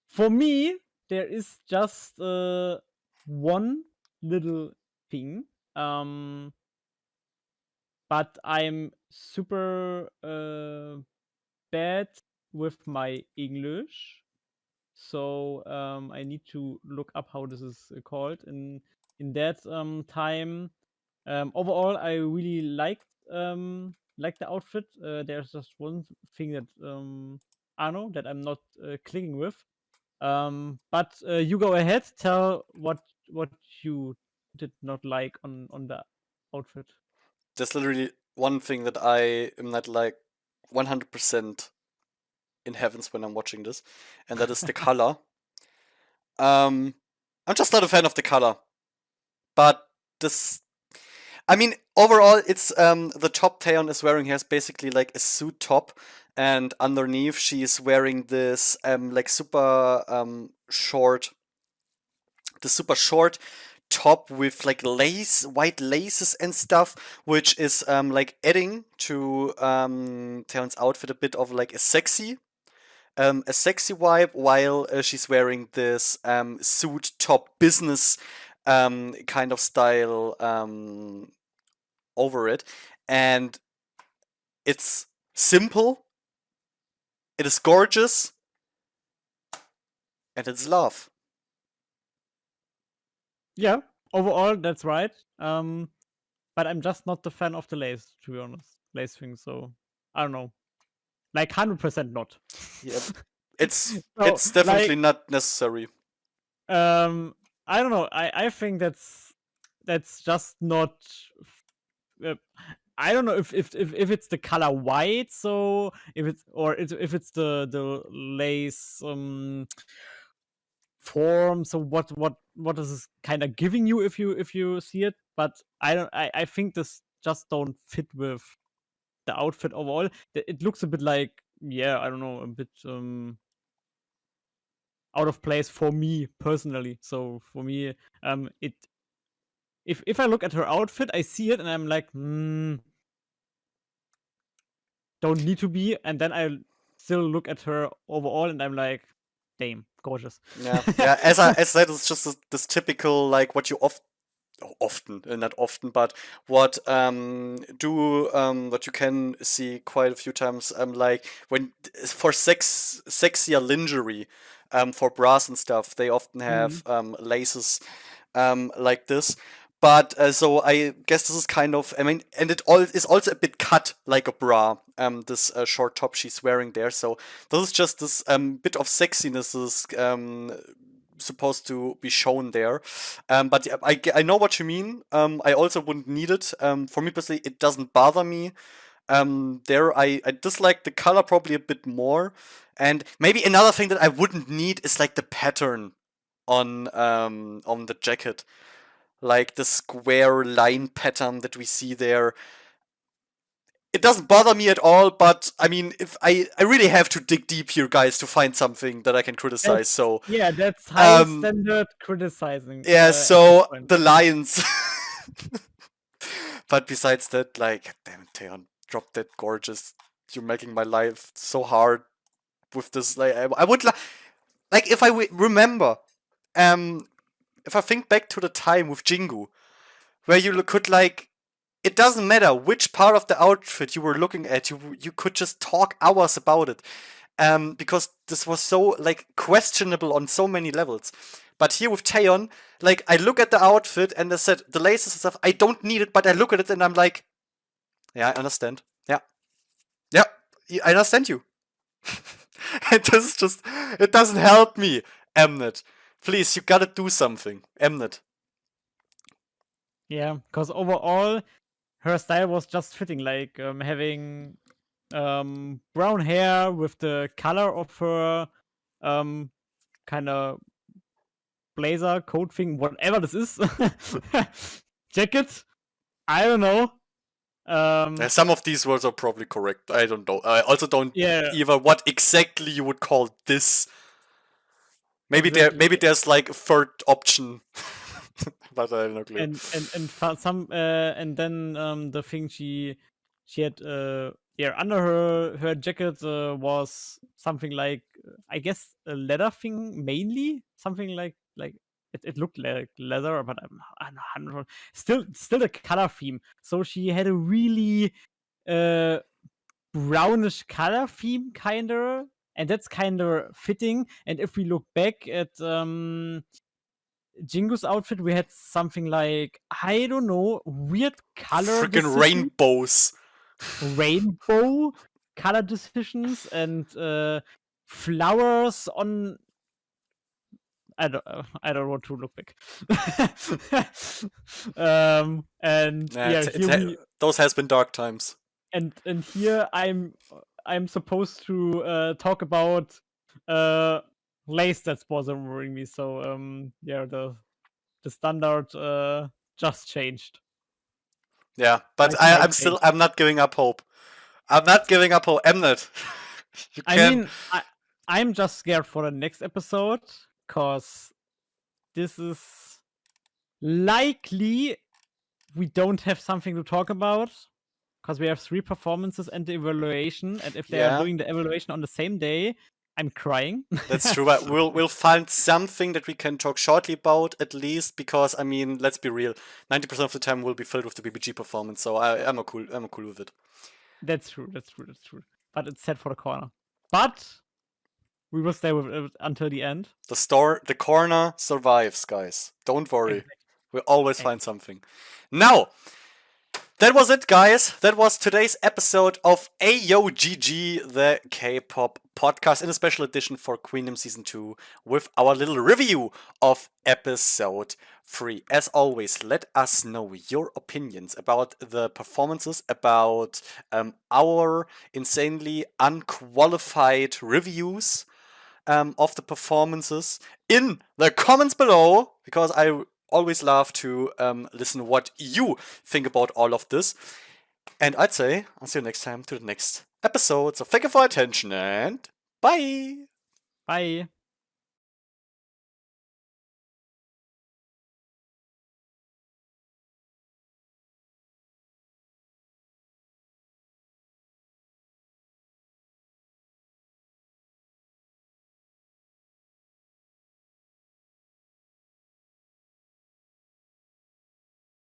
B: for me. There is just one little thing. But I'm super bad with my English, so I need to look up how this is called in that time. Overall, I really liked the outfit. There's just one thing that I know that I'm not clicking with. But you go ahead. Tell what you did not like on the outfit.
A: There's literally one thing that I am not like 100% in heavens when I'm watching this, and that is the color. I'm just not a fan of the color. But this, I mean, overall, it's the top Taeyeon is wearing here is basically like a suit top, and underneath she's wearing this like short, the super short top with like white laces and stuff, which is like adding to Taeyeon's outfit a bit of like a sexy vibe, while she's wearing this suit top business kind of style over it, and it's simple, it is gorgeous, and it's love.
B: Yeah, overall, that's right. But I'm just not the fan of the lace, to be honest. Lace thing, so I don't know. Like 100% not.
A: Yeah, it's
B: So,
A: definitely
B: like,
A: not necessary.
B: I don't know. I think that's just not. Uh, I don't know if it's the color white, so if it's the lace form. So what is this kind of giving you if you see it? But I think this just don't fit with the outfit overall. It looks a bit like, I don't know, a bit out of place for me personally. So for me, it if I look at her outfit, I see it and I'm like, don't need to be. And then I still look at her overall and I'm like, damn, gorgeous.
A: Yeah, yeah. As I said, it's just this typical like what you often, not often, but what what you can see quite a few times, like when for sexier lingerie, for bras and stuff, they often have laces like this. But so I guess this is kind of, I mean, and it all is also a bit cut like a bra. This short top she's wearing there. So this is just this bit of sexiness is supposed to be shown there. But yeah, I know what you mean. I also wouldn't need it. For me personally, it doesn't bother me. There I dislike the color probably a bit more. And maybe another thing that I wouldn't need is like the pattern on the jacket. Like the square line pattern that we see there. it doesn't bother me at all, but I mean, if I really have to dig deep here, guys, to find something that I can criticize. So
B: that's high standard criticizing.
A: yeah,
B: At this
A: so
B: point.
A: the Lions. But besides that, like, damn it, Taeyeon, drop that gorgeous. You're making my life so hard with this. Like, I would like if I remember, if I think back to the time with Jingu, where you could like, it doesn't matter which part of the outfit you were looking at, you could just talk hours about it, because this was so like questionable on so many levels. But here with Taeyeon, like, I look at the outfit and I said the laces and stuff, I don't need it, but I look at it and I'm like, yeah, I understand. Yeah, I understand you. It doesn't help me, Mnet. Please, you gotta do something, Mnet.
B: Yeah, because overall, her style was just fitting, like having brown hair with the color of her kind of blazer coat thing, whatever this is, jacket. I don't know.
A: Some of these words are probably correct. I don't know. I also don't either what exactly you would call this. Maybe
B: exactly.
A: there's like a third option, but I have no clue.
B: And then the thing she had under her jacket was something like, I guess, a leather thing mainly, something like it looked like leather, but I'm not still the color theme. So she had a really brownish color theme, kinda, and that's kinda fitting. And if we look back at Jingo's outfit, we had something like, I don't know, weird color
A: freaking rainbows,
B: rainbow color decisions, and flowers on. I don't want to look back. And
A: those has been dark times.
B: And here I'm supposed to talk about lace that's bothering me. So the standard just changed.
A: Yeah, but I'm not giving up hope. I'm not giving up hope. Mnet.
B: I'm just scared for the next episode, because this is likely we don't have something to talk about, because we have 3 performances and the evaluation, and if they are doing the evaluation on the same day, I'm crying.
A: That's true, but we'll find something that we can talk shortly about, at least, because I mean, let's be real, 90% of the time will be filled with the BBG performance, so I'm cool with it.
B: That's true. But it's set for the corner. But we will stay with it until the end.
A: The corner survives, guys. Don't worry. Exactly. We'll always find something. Now, that was it, guys. That was today's episode of AyoGG, the K-pop podcast, in a special edition for Queendom Season 2 with our little review of episode 3. As always, let us know your opinions about the performances, about our insanely unqualified reviews of the performances in the comments below, because I always love to listen what you think about all of this. And I'd say I'll see you next time to the next episode. So thank you for your attention and bye.
B: Bye.